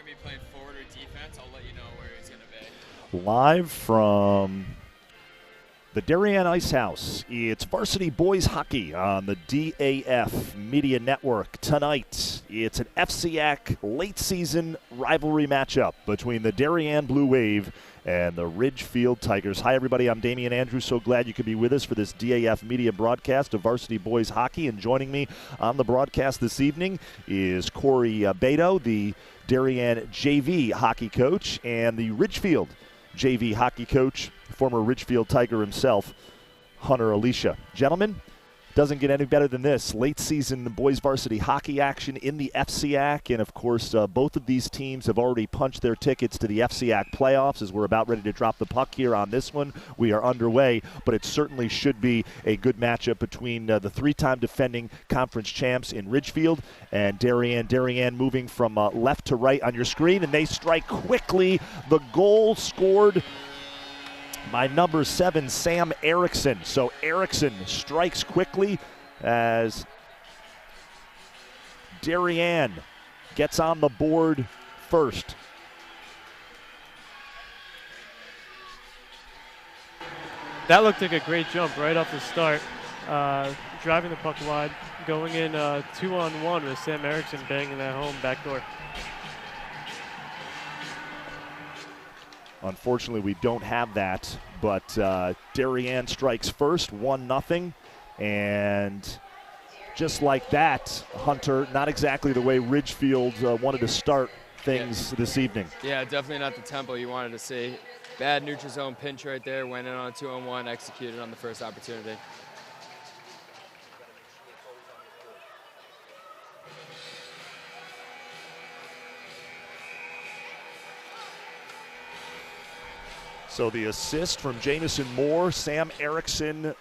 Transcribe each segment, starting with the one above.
to be playing forward or defense, I'll let you know where he's going to be. Live from the Darien Ice House, it's Varsity Boys Hockey on the DAF Media Network. Tonight, it's an FCIAC late-season rivalry matchup between the Darien Blue Wave and the Ridgefield Tigers. Hi, everybody. I'm Damian Andrews. So glad you could be with us for this DAF Media broadcast of Varsity Boys Hockey. And joining me on the broadcast this evening is Corey Beto, the Darien JV hockey coach, and the Ridgefield JV hockey coach, former Ridgefield Tiger himself, Hunter Alicia. Gentlemen, doesn't get any better than this. Late season boys varsity hockey action in the FCIAC, and of course both of these teams have already punched their tickets to the FCIAC playoffs as we're about ready to drop the puck here on this one. We are underway, but it certainly should be a good matchup between the three-time defending conference champs in Ridgefield and Darien. Darien moving from left to right on your screen, and they strike quickly. The goal scored by number 7, Sam Erickson. So Erickson strikes quickly as Darien gets on the board first. That looked like a great jump right off the start. Driving the puck wide, going in 2-on-1 with Sam Erickson banging that home backdoor. Unfortunately, we don't have that, but Darien strikes first, 1-0, and just like that, Hunter, not exactly the way Ridgefield wanted to start things this evening. Yeah, definitely not the tempo you wanted to see. Bad neutral zone pinch right there, went in on a 2-on-1, executed on the first opportunity. So the assist from Jamison Moore, Sam Erickson,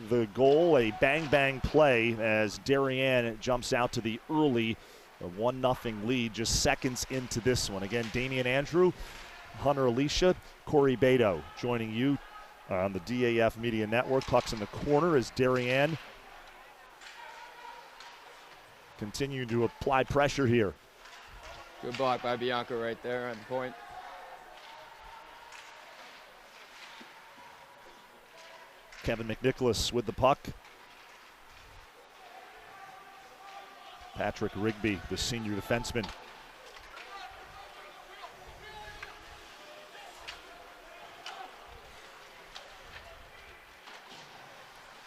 the goal, a bang-bang play as Darien jumps out to the early 1-0 lead just seconds into this one. Again, Damian Andrew, Hunter Alicia, Corey Beto joining you on the DAF Media Network. Puck's in the corner as Darien continue to apply pressure here. Good block by Bianca right there at the point. Kevin McNicholas with the puck. Patrick Rigby, the senior defenseman.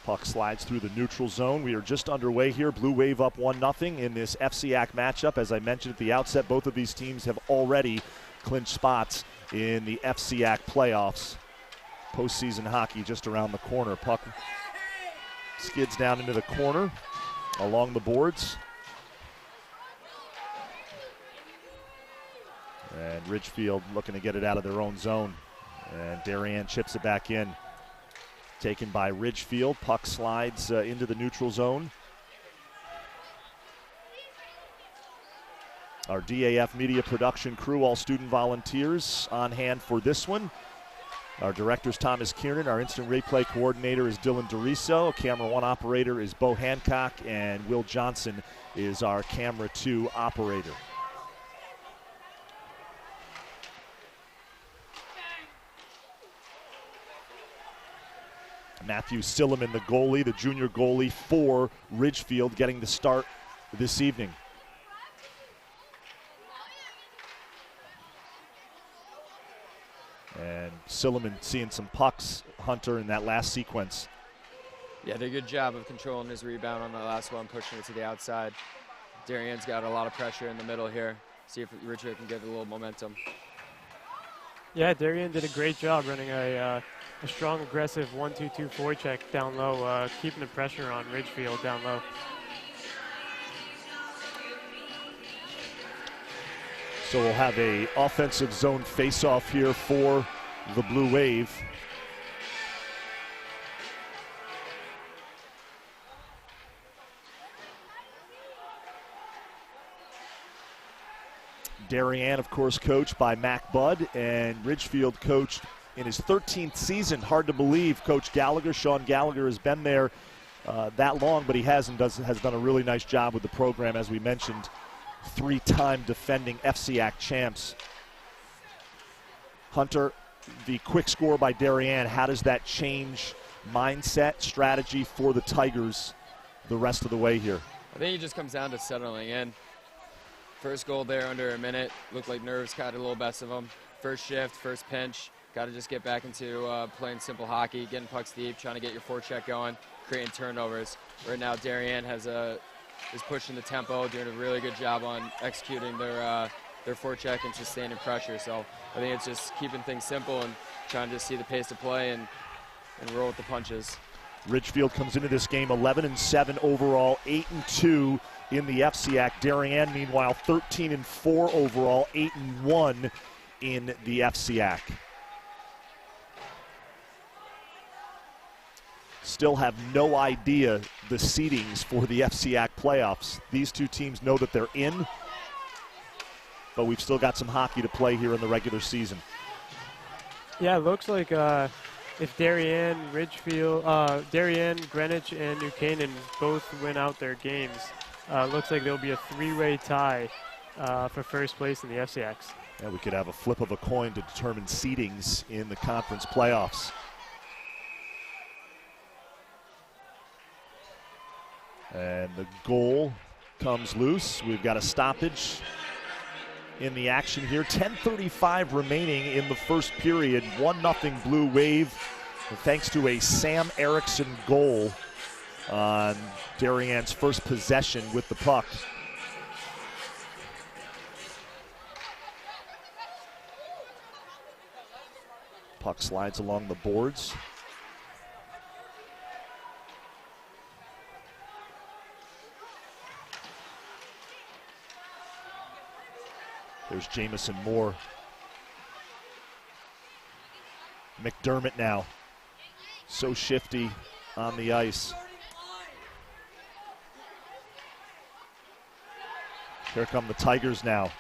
Puck slides through the neutral zone. We are just underway here. Blue Wave up 1-0 in this FCIAC matchup. As I mentioned at the outset, both of these teams have already clinched spots in the FCIAC playoffs. Postseason hockey just around the corner. Puck skids down into the corner along the boards. And Ridgefield looking to get it out of their own zone. And Darien chips it back in. Taken by Ridgefield. Puck slides into the neutral zone. Our DAF Media production crew, all student volunteers on hand for this one. Our director is Thomas Kiernan. Our instant replay coordinator is Dylan DeRiso. Camera 1 operator is Bo Hancock. And Will Johnson is our camera 2 operator. Matthew Silliman, the goalie, the junior goalie for Ridgefield, getting the start this evening. And Silliman seeing some pucks, Hunter, in that last sequence. Yeah, did a good job of controlling his rebound on the last one, pushing it to the outside. Darien's got a lot of pressure in the middle here. See if Richard can get a little momentum. Yeah, Darien did a great job running a strong, aggressive 1-2-2 forecheck down low, keeping the pressure on Ridgefield down low. So we'll have a offensive zone face-off here for the Blue Wave. Darien, of course, coached by Mac Budd, and Ridgefield coached in his 13th season. Hard to believe, Coach Gallagher. Sean Gallagher has been there that long, but he has done a really nice job with the program, as we mentioned. three-time defending FCIAC champs. Hunter, the quick score by Darien, how does that change mindset, strategy for the Tigers the rest of the way here? I think it just comes down to settling in. First goal there under a minute. Looked like nerves got a little best of them. First shift, first pinch. Got to just get back into playing simple hockey, getting pucks deep, trying to get your forecheck going, creating turnovers. Right now, Darien is pushing the tempo, doing a really good job on executing their forecheck and sustaining pressure. So I think it's just keeping things simple and trying to see the pace of play and roll with the punches. Ridgefield comes into this game 11-7 overall, 8-2 in the FCIAC. Darien, meanwhile, 13-4 overall, 8-1 in the FCIAC. Still have no idea the seedings for the FCIAC playoffs. These two teams know that they're in, but we've still got some hockey to play here in the regular season. Yeah, it looks like if Darien, Ridgefield, Darien, Greenwich, and New Canaan both win out their games, looks like there'll be a three-way tie for first place in the FCIACs. Yeah, we could have a flip of a coin to determine seedings in the conference playoffs. And the goal comes loose. We've got a stoppage in the action here. 10:35 remaining in the first period. 1-0 Blue Wave, thanks to a Sam Erickson goal on Darien's first possession with the puck. Puck slides along the boards. There's Jamison Moore. McDermott now. So shifty on the ice. Here come the Tigers now.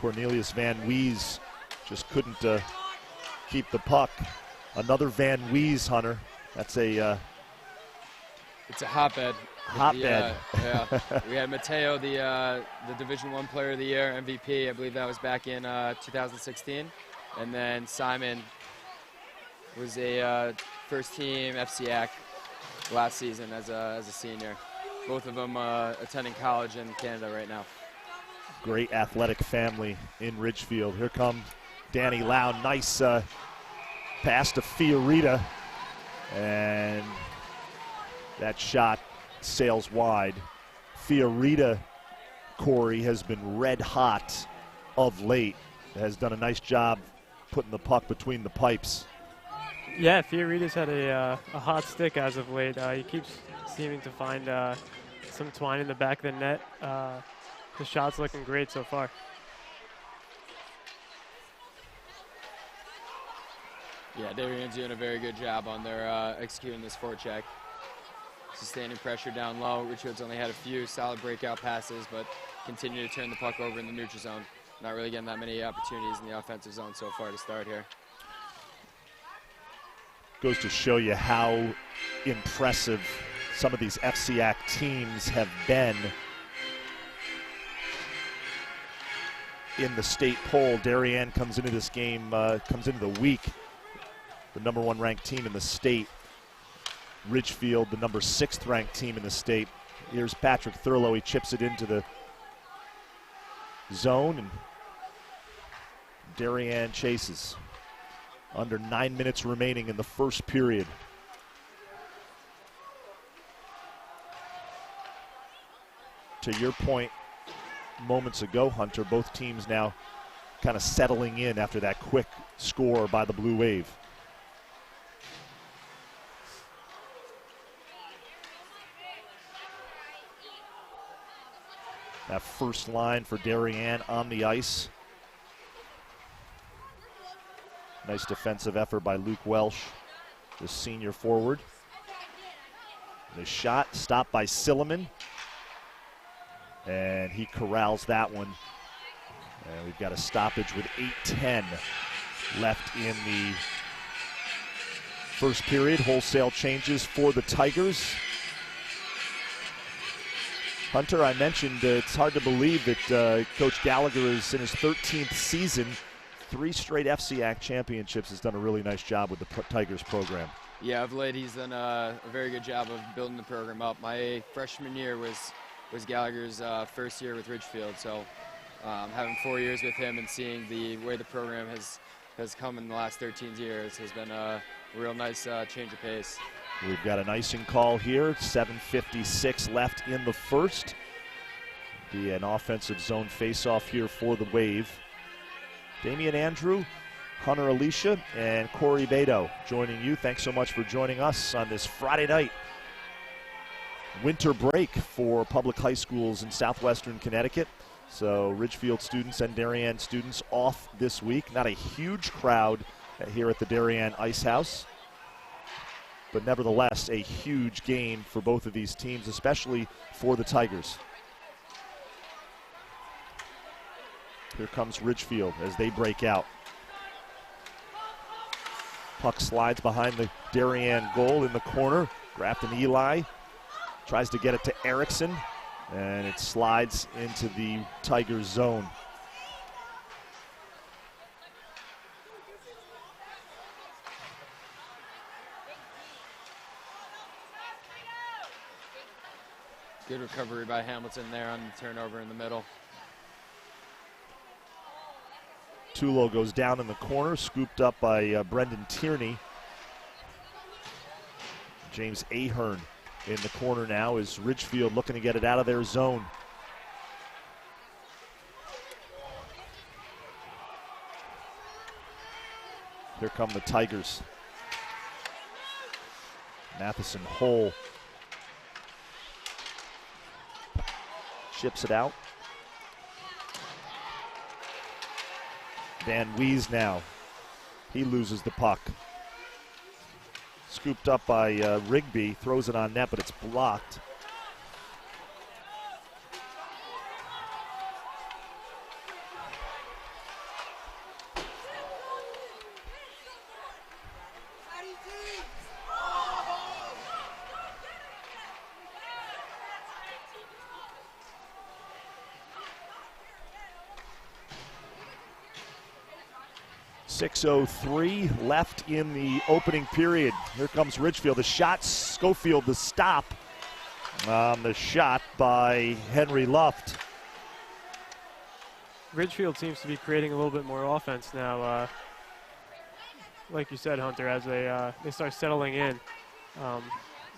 Cornelius Van Wees just couldn't keep the puck. Another Van Wees, Hunter. That's a... It's a hotbed. Hotbed. Yeah. We had Mateo, the Division I Player of the Year, MVP. I believe that was back in 2016. And then Simon was a first-team FCIAC last season as a senior. Both of them attending college in Canada right now. Great athletic family in Ridgefield. Here comes Danny Lau. Nice pass to Fiorita. And that shot sails wide. Fiorita, Corey, has been red hot of late. Has done a nice job putting the puck between the pipes. Yeah, Fiorita's had a hot stick as of late. He keeps seeming to find some twine in the back of the net. The shot's looking great so far. Yeah, Darien's doing a very good job on their executing this forecheck. Sustaining pressure down low. Richard's only had a few solid breakout passes, but continue to turn the puck over in the neutral zone. Not really getting that many opportunities in the offensive zone so far to start here. Goes to show you how impressive some of these FCIAC teams have been in the state poll. Darien comes into this game, comes into the week, the #1 ranked team in the state. Ridgefield, the #6 ranked team in the state. Here's Patrick Thurlow. He chips it into the zone, and Darien chases. Under 9 minutes remaining in the first period. To your point moments ago, Hunter, both teams now kind of settling in after that quick score by the Blue Wave. That first line for Darien on the ice. Nice defensive effort by Luke Welsh, the senior forward. The shot stopped by Silliman. And he corrals that one. And we've got a stoppage with 8:10 left in the first period. Wholesale changes for the Tigers. Hunter, I mentioned it's hard to believe that Coach Gallagher is in his 13th season. 3 straight FCIAC championships. Has done a really nice job with the Tigers program. Yeah, of late he's done a very good job of building the program up. My freshman year was Gallagher's first year with Ridgefield, so having 4 years with him and seeing the way the program has come in the last 13 years has been a real nice change of pace. We've got an icing call here. 7:56 left in the first. Be an offensive zone face-off here for the Wave. Damian Andrew, Hunter Alicia, and Corey Beto joining you. Thanks so much for joining us on this Friday night winter break for public high schools in southwestern Connecticut. So Ridgefield students and Darien students off this week. Not a huge crowd here at the Darien Ice House, but nevertheless a huge game for both of these teams, especially for the Tigers. Here comes Ridgefield as they break out. Puck slides behind the Darien goal in the corner. Grafton Eli tries to get it to Erickson, and it slides into the Tigers zone. Good recovery by Hamilton there on the turnover in the middle. Tulo goes down in the corner, scooped up by Brendan Tierney. James Ahern in the corner now as Ridgefield looking to get it out of their zone. Here come the Tigers. Matheson Hole ships it out. Van Wees now. He loses the puck. Scooped up by Rigby, throws it on net, but it's blocked. .6:03 left in the opening period. Here comes Ridgefield. The shot, Schofield the stop. The shot by Henry Luft. Ridgefield seems to be creating a little bit more offense now. Like you said, Hunter, as they start settling in,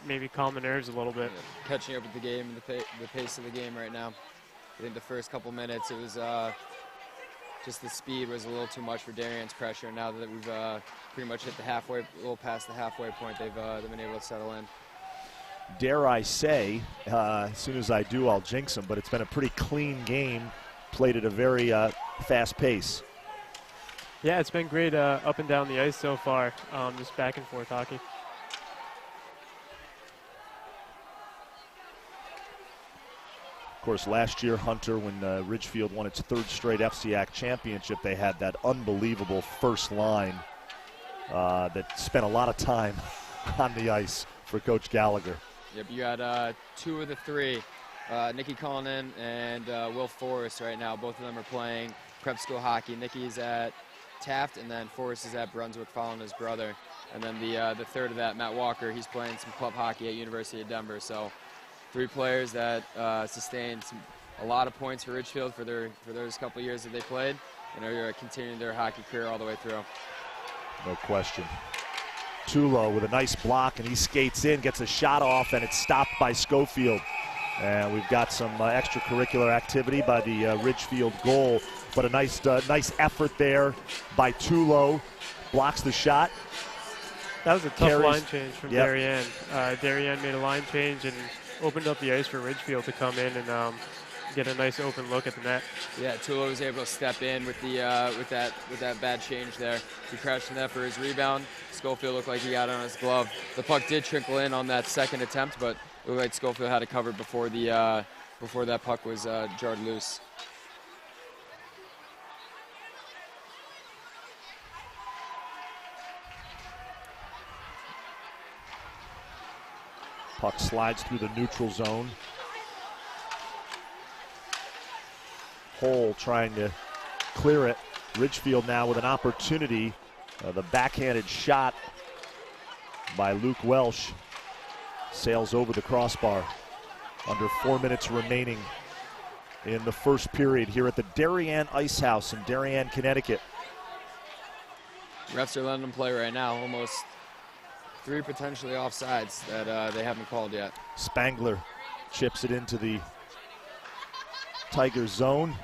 maybe calm the nerves a little bit. Yeah, catching up with the game and the pace of the game right now. I think the first couple minutes it was just the speed was a little too much for Darien's pressure. Now that we've pretty much hit the halfway, a little past the halfway point, they've been able to settle in. Dare I say, as soon as I do, I'll jinx them, but it's been a pretty clean game, played at a very fast pace. Yeah, it's been great up and down the ice so far, just back and forth hockey. Of course, last year, Hunter, when Ridgefield won its 3rd straight FCIAC championship, they had that unbelievable first line that spent a lot of time on the ice for Coach Gallagher. Yep, you got 2 of the 3, Nicky Cullinan and Will Forrest right now. Both of them are playing prep school hockey. Nicky's at Taft, and then Forrest is at Brunswick following his brother. And then the third of that, Matt Walker, he's playing some club hockey at University of Denver. So 3 players that sustained a lot of points for Ridgefield for those couple years that they played, and are continuing their hockey career all the way through. No question. Tulo with a nice block, and he skates in, gets a shot off, and it's stopped by Schofield. And we've got some extracurricular activity by the Ridgefield goal, but a nice effort there by Tulo. Blocks the shot. That was a tough line change from Yep. Darien. Darien made a line change and opened up the ice for Ridgefield to come in and get a nice open look at the net. Yeah, Tulo was able to step in with the with that bad change there. He crashed the net for his rebound. Schofield looked like he got it on his glove. The puck did trickle in on that second attempt, but it looked like Schofield had it covered before that puck was jarred loose. Puck slides through the neutral zone. hole trying to clear it. Ridgefield now with an opportunity. The backhanded shot by Luke Welsh sails over the crossbar. Under 4 minutes remaining in the first period here at the Darien Ice House in Darien, Connecticut. Refs are letting them play right now. Almost 3 potentially offsides that they haven't called yet. Spangler chips it into the Tiger zone.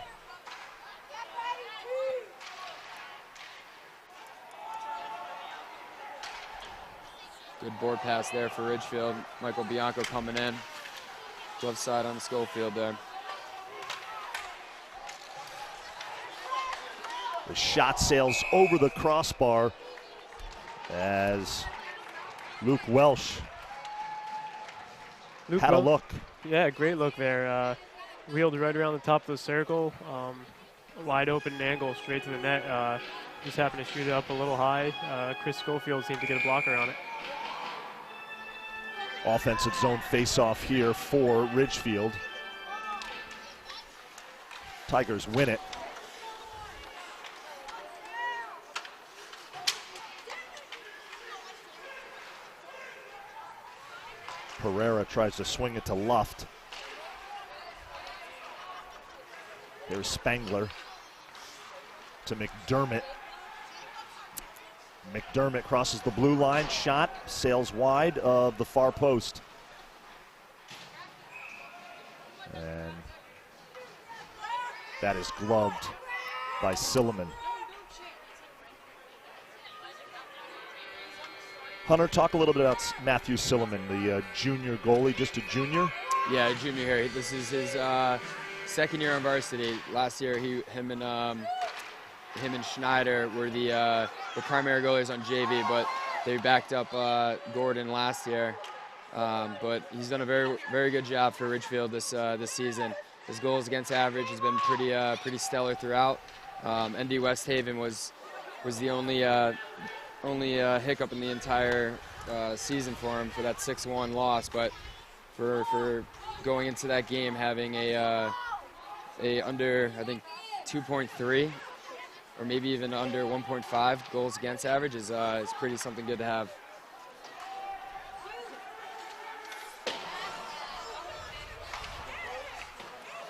Good board pass there for Ridgefield. Michael Bianco coming in. Left side on Schofield there. The shot sails over the crossbar as Luke Welsh had a look. Yeah, great look there. Wheeled right around the top of the circle. Wide open angle straight to the net. Just happened to shoot it up a little high. Chris Schofield seemed to get a blocker on it. Offensive zone face-off here for Ridgefield. Tigers win it. Pereira tries to swing it to Luft. There's Spangler to McDermott. McDermott crosses the blue line, shot, sails wide of the far post. And that is gloved by Silliman. Hunter, talk a little bit about Matthew Silliman, the junior goalie, just a junior. Yeah, junior here. This is his second year on varsity. Last year, him and Schneider were the primary goalies on JV, but they backed up Gordon last year. But he's done a very, very good job for Ridgefield this season. His goals against average has been pretty stellar throughout. ND West Haven was the only hiccup in the entire season for him for that 6-1 loss. But for going into that game having a under, I think, 2.3 or maybe even under 1.5 goals against average is pretty something good to have.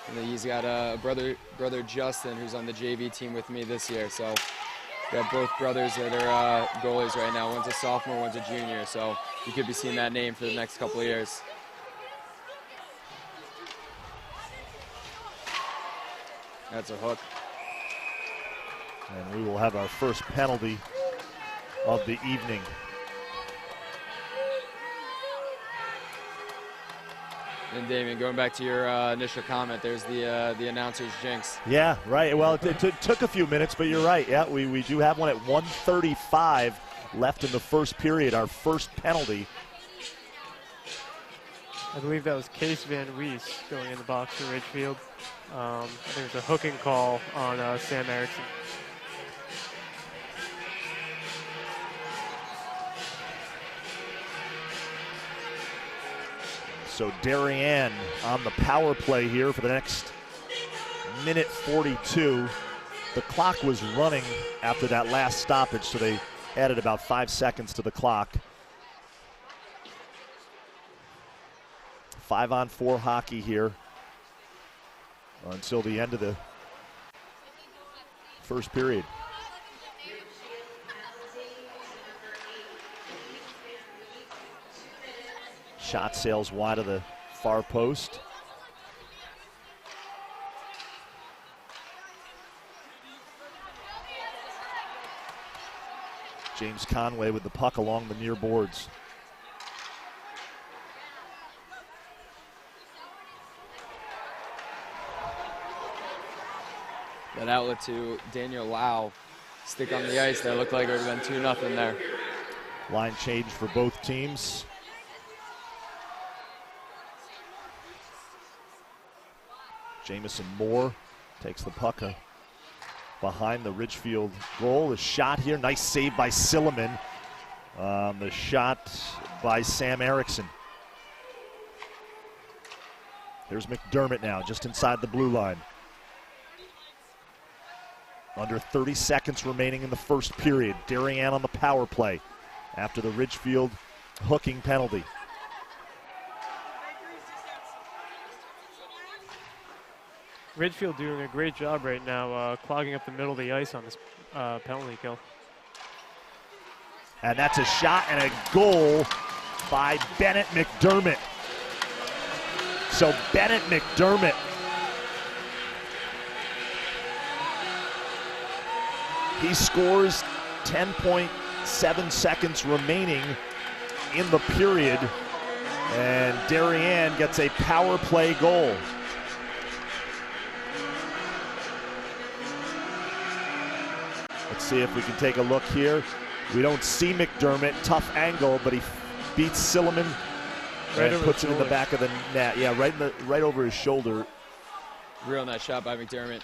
And then he's got a brother Justin, who's on the JV team with me this year. So we have both brothers that are goalies right now. One's a sophomore, one's a junior. So you could be seeing that name for the next couple of years. That's a hook. And we will have our first penalty of the evening. And Damien, going back to your initial comment, there's the announcer's jinx. Yeah, right. Well, it took a few minutes, but you're right. Yeah, we do have one at 1:35 left in the first period, our first penalty. I believe that was Case Van Wees going in the box for Ridgefield. I think it was a hooking call on Sam Erickson. So Darien on the power play here for the next minute 42. The clock was running after that last stoppage, so they added about 5 seconds to the clock. 5-on-4 hockey here until the end of the first period. Shot sails wide of the far post. James Conway with the puck along the near boards. That outlet to Daniel Lau. Stick on the ice. That looked like it would have been 2-0 there. Line change for both teams. Jamison Moore takes the puck behind the Ridgefield goal. The shot here, nice save by Silliman. The shot by Sam Erickson. There's McDermott now, just inside the blue line. Under 30 seconds remaining in the first period. Darien on the power play after the Ridgefield hooking penalty. Ridgefield doing a great job right now, clogging up the middle of the ice on this penalty kill. And that's a shot and a goal by Bennett McDermott. So Bennett McDermott he scores 10.7 seconds remaining in the period, and Darien gets a power play goal. Let's see if we can take a look here. We don't see McDermott, tough angle, but he beats Silliman and puts it in the back of the net. Yeah, right over his shoulder. Real nice shot by McDermott.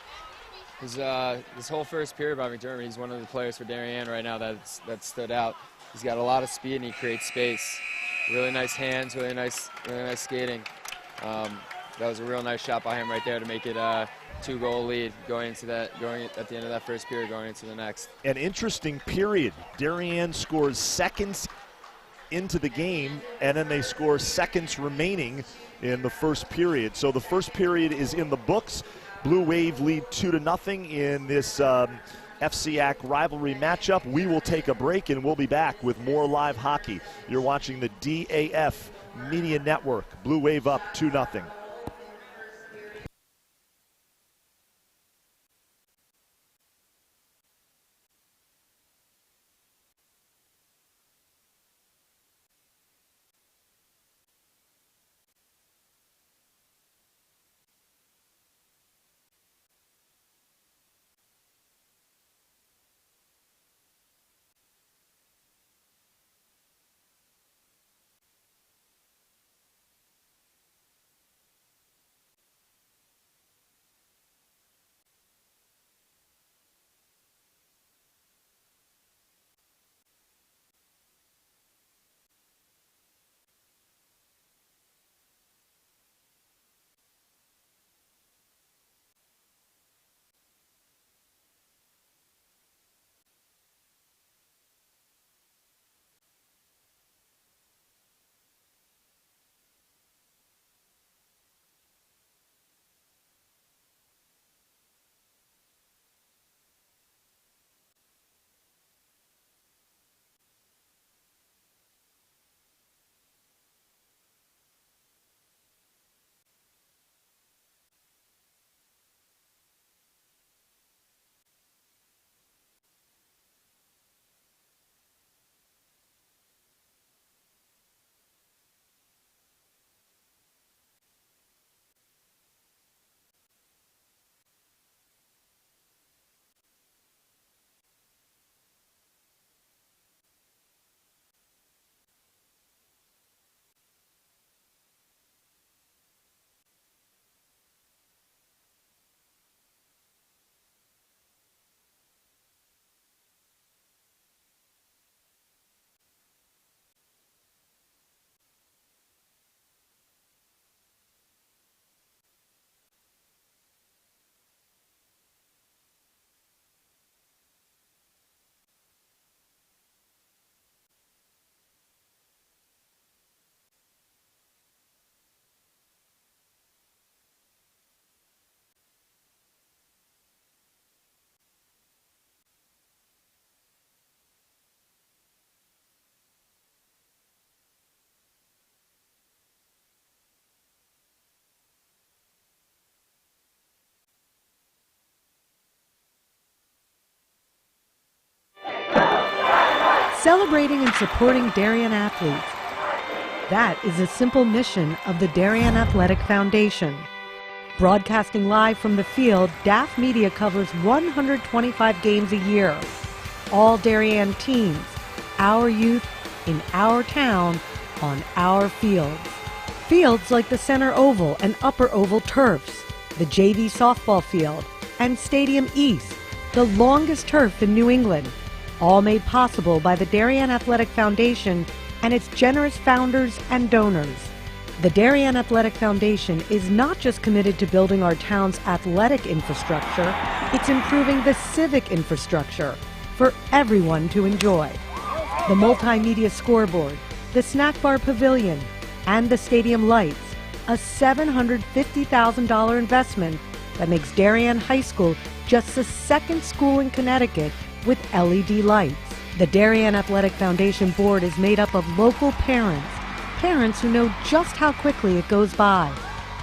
This whole first period by McDermott, he's one of the players for Darien right now that stood out. He's got a lot of speed and he creates space. Really nice hands, really nice skating. That was a real nice shot by him right there to make it a 2-goal lead going at the end of that first period, going into the next. An interesting period. Darien scores seconds into the game, and then they score seconds remaining in the first period. So the first period is in the books. Blue Wave lead 2-0 in this FCIAC rivalry matchup. We will take a break and we'll be back with more live hockey. You're watching the DAF Media Network. Blue Wave up 2-0. Celebrating and supporting Darien athletes. That is a simple mission of the Darien Athletic Foundation. Broadcasting live from the field, DAF Media covers 125 games a year. All Darien teams, our youth, in our town, on our fields. Fields like the Center Oval and Upper Oval turfs, the JV softball field, and Stadium East, the longest turf in New England. All made possible by the Darien Athletic Foundation and its generous founders and donors. The Darien Athletic Foundation is not just committed to building our town's athletic infrastructure, it's improving the civic infrastructure for everyone to enjoy. The multimedia scoreboard, the snack bar pavilion, and the stadium lights, a $750,000 investment that makes Darien High School just the second school in Connecticut with LED lights. The Darien Athletic Foundation board is made up of local parents who know just how quickly it goes by.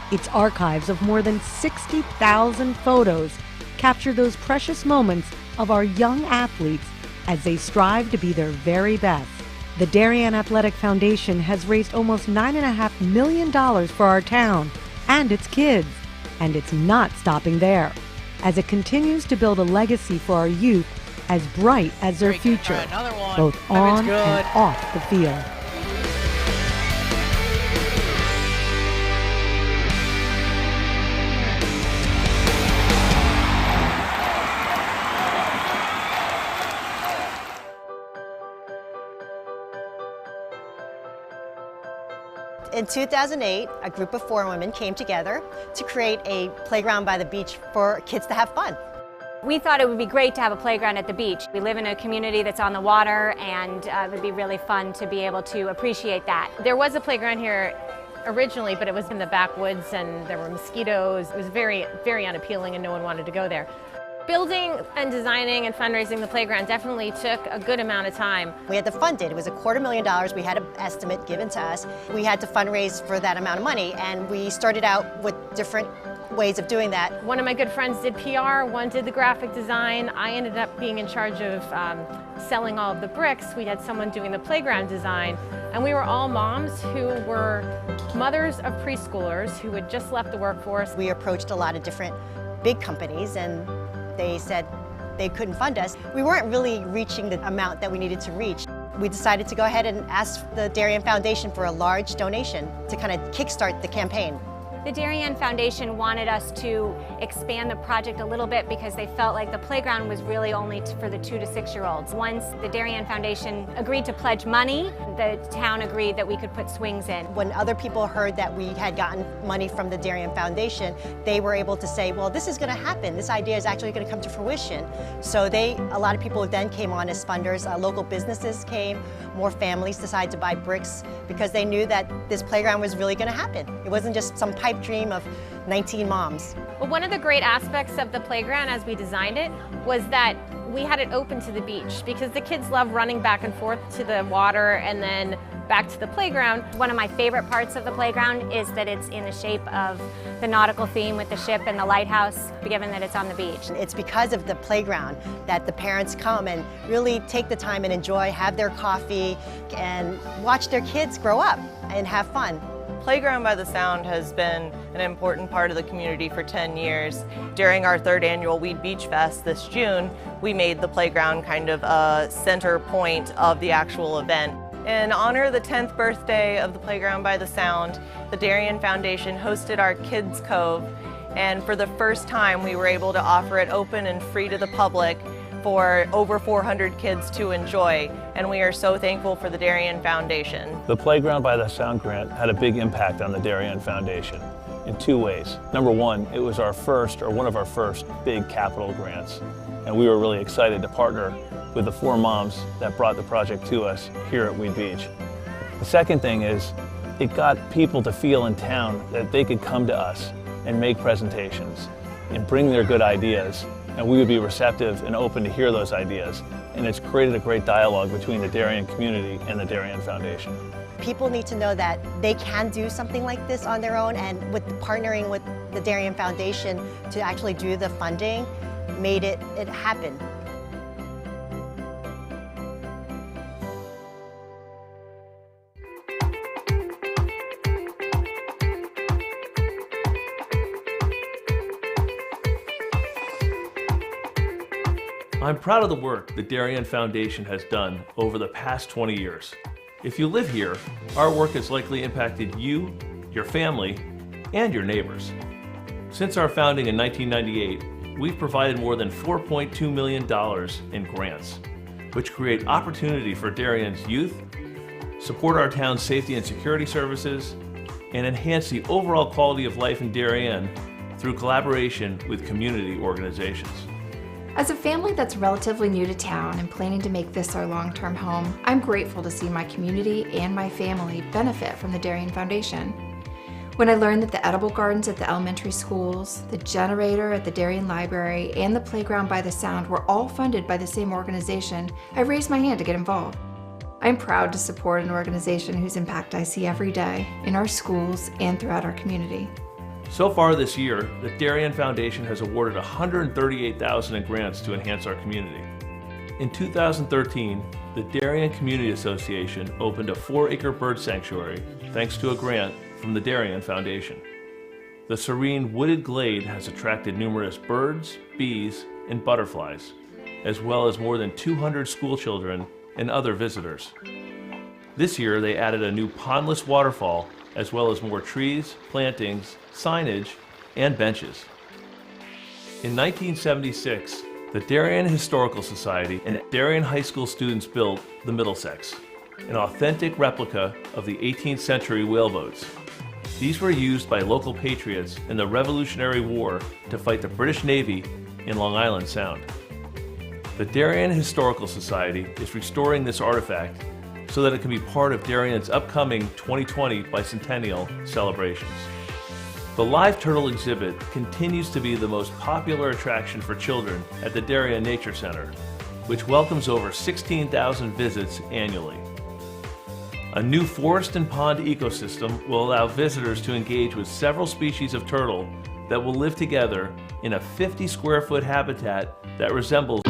Its archives of more than 60,000 photos capture those precious moments of our young athletes as they strive to be their very best. The Darien Athletic Foundation has raised almost $9.5 million for our town and its kids, and it's not stopping there, as it continues to build a legacy for our youth as bright as their future, both on and off the field. In 2008, a group of 4 women came together to create a playground by the beach for kids to have fun. We thought it would be great to have a playground at the beach. We live in a community that's on the water, and it would be really fun to be able to appreciate that. There was a playground here originally, but it was in the backwoods and there were mosquitoes. It was very, very unappealing and no one wanted to go there. Building and designing and fundraising the playground definitely took a good amount of time. We had to fund it. It was $250,000. We had an estimate given to us. We had to fundraise for that amount of money, and we started out with different ways of doing that. One of my good friends did PR, one did the graphic design. I ended up being in charge of selling all of the bricks. We had someone doing the playground design, and we were all moms who were mothers of preschoolers who had just left the workforce. We approached a lot of different big companies, and they said they couldn't fund us. We weren't really reaching the amount that we needed to reach. We decided to go ahead and ask the Darien Foundation for a large donation to kind of kickstart the campaign. The Darien Foundation wanted us to expand the project a little bit because they felt like the playground was really only for the 2 to 6-year-olds. Once the Darien Foundation agreed to pledge money, the town agreed that we could put swings in. When other people heard that we had gotten money from the Darien Foundation, they were able to say, well, this is going to happen. This idea is actually going to come to fruition. So a lot of people then came on as funders. Local businesses came. More families decided to buy bricks because they knew that this playground was really going to happen. It wasn't just some pipe dream of 19 moms. Well, one of the great aspects of the playground as we designed it was that we had it open to the beach because the kids love running back and forth to the water and then back to the playground. One of my favorite parts of the playground is that it's in the shape of the nautical theme with the ship and the lighthouse, given that it's on the beach. It's because of the playground that the parents come and really take the time and enjoy, have their coffee, and watch their kids grow up and have fun. Playground by the Sound has been an important part of the community for 10 years. During our 3rd annual Weed Beach Fest this June, we made the playground kind of a center point of the actual event. In honor of the 10th birthday of the Playground by the Sound, the Darien Foundation hosted our Kids Cove, and for the first time we were able to offer it open and free to the public for over 400 kids to enjoy, and we are so thankful for the Darien Foundation. The Playground by the Sound grant had a big impact on the Darien Foundation in 2 ways. Number one, it was one of our first big capital grants, and we were really excited to partner with the 4 moms that brought the project to us here at Weed Beach. The second thing is, it got people to feel in town that they could come to us and make presentations and bring their good ideas, and we would be receptive and open to hear those ideas. And it's created a great dialogue between the Darien community and the Darien Foundation. People need to know that they can do something like this on their own, and with partnering with the Darien Foundation to actually do the funding made it happen. I'm proud of the work the Darien Foundation has done over the past 20 years. If you live here, our work has likely impacted you, your family, and your neighbors. Since our founding in 1998, we've provided more than $4.2 million in grants, which create opportunity for Darien's youth, support our town's safety and security services, and enhance the overall quality of life in Darien through collaboration with community organizations. As a family that's relatively new to town and planning to make this our long-term home, I'm grateful to see my community and my family benefit from the Darien Foundation. When I learned that the edible gardens at the elementary schools, the generator at the Darien Library, and the playground by the Sound were all funded by the same organization, I raised my hand to get involved. I'm proud to support an organization whose impact I see every day in our schools and throughout our community. So far this year, the Darien Foundation has awarded $138,000 in grants to enhance our community. In 2013, the Darien Community Association opened a 4-acre bird sanctuary thanks to a grant from the Darien Foundation. The serene wooded glade has attracted numerous birds, bees, and butterflies, as well as more than 200 school children and other visitors. This year, they added a new pondless waterfall, as well as more trees, plantings, signage, and benches. In 1976, the Darien Historical Society and Darien High School students built the Middlesex, an authentic replica of the 18th century whaleboats. These were used by local patriots in the Revolutionary War to fight the British Navy in Long Island Sound. The Darien Historical Society is restoring this artifact so that it can be part of Darien's upcoming 2020 bicentennial celebrations. The live turtle exhibit continues to be the most popular attraction for children at the Darien Nature Center, which welcomes over 16,000 visits annually. A new forest and pond ecosystem will allow visitors to engage with several species of turtle that will live together in a 50-square-foot habitat that resembles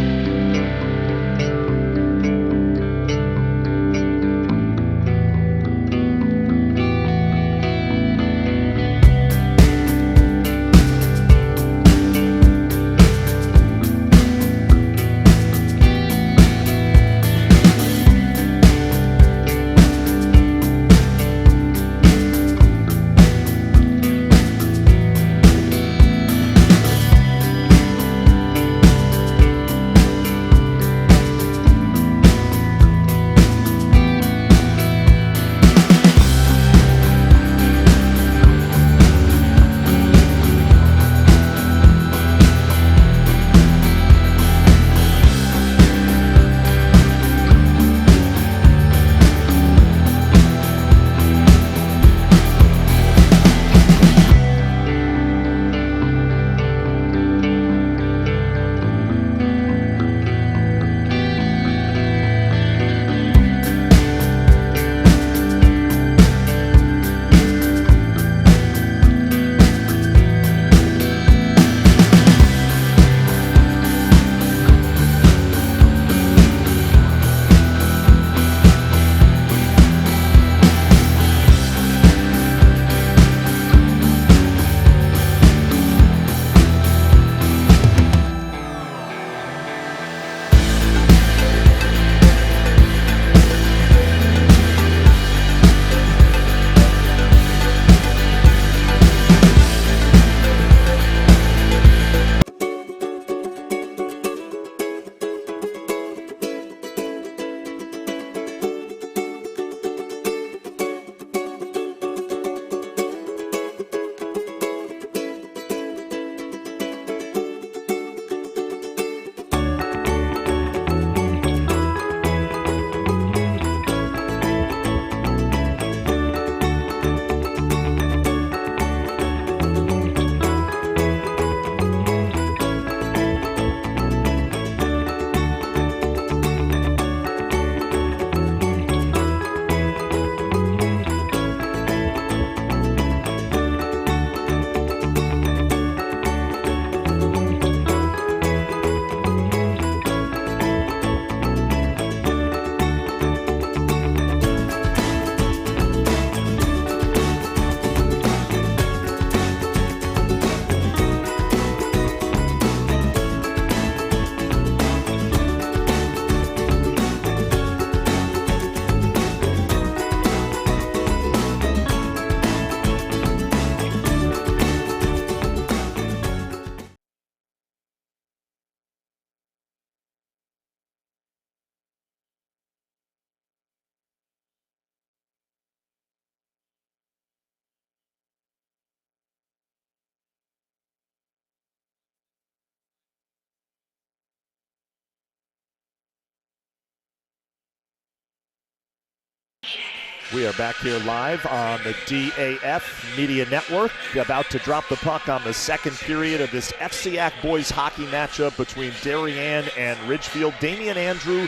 We are back here live on the DAF Media Network, about to drop the puck on the second period of this FCIAC boys hockey matchup between Darien and Ridgefield. Damian Andrew,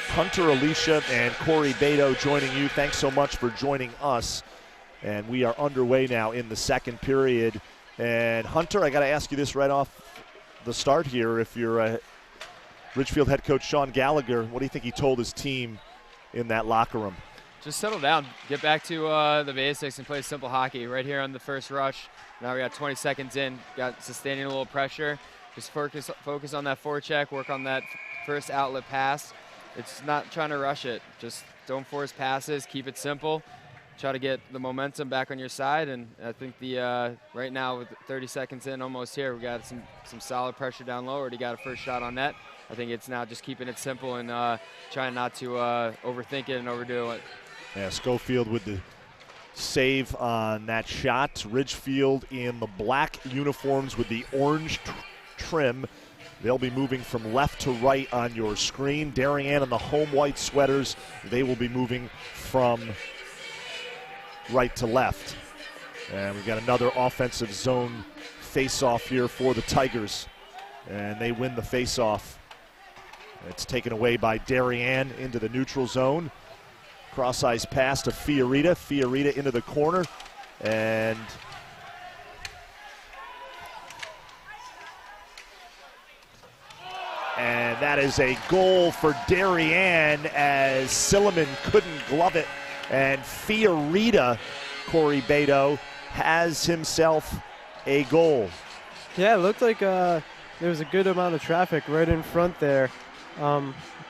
Hunter Alicia, and Corey Beto joining you. Thanks so much for joining us. And we are underway now in the second period. And Hunter, I got to ask you this right off the start here. If you're Ridgefield head coach Sean Gallagher, what do you think he told his team in that locker room? Just settle down, get back to the basics and play simple hockey. Right here on the first rush, now we got 20 seconds in, got sustaining a little pressure. Just focus on that forecheck, work on that first outlet pass. It's not trying to rush it. Just don't force passes, keep it simple. Try to get the momentum back on your side, and I think the right now with 30 seconds in, almost here, we got some solid pressure down low. Already got a first shot on net. I think it's now just keeping it simple and trying not to overthink it and overdo it. Yeah, Schofield with the save on that shot. Ridgefield in the black uniforms with the orange trim. They'll be moving from left to right on your screen. Darien in the home white sweaters. They will be moving from right to left. And we've got another offensive zone face-off here for the Tigers. And they win the face-off. It's taken away by Darien into the neutral zone. Cross-ice pass to Fiorita. Fiorita into the corner. And that is a goal for Darien as Silliman couldn't glove it. And Fiorita, Corey Beto, has himself a goal. Yeah, it looked like there was a good amount of traffic right in front there.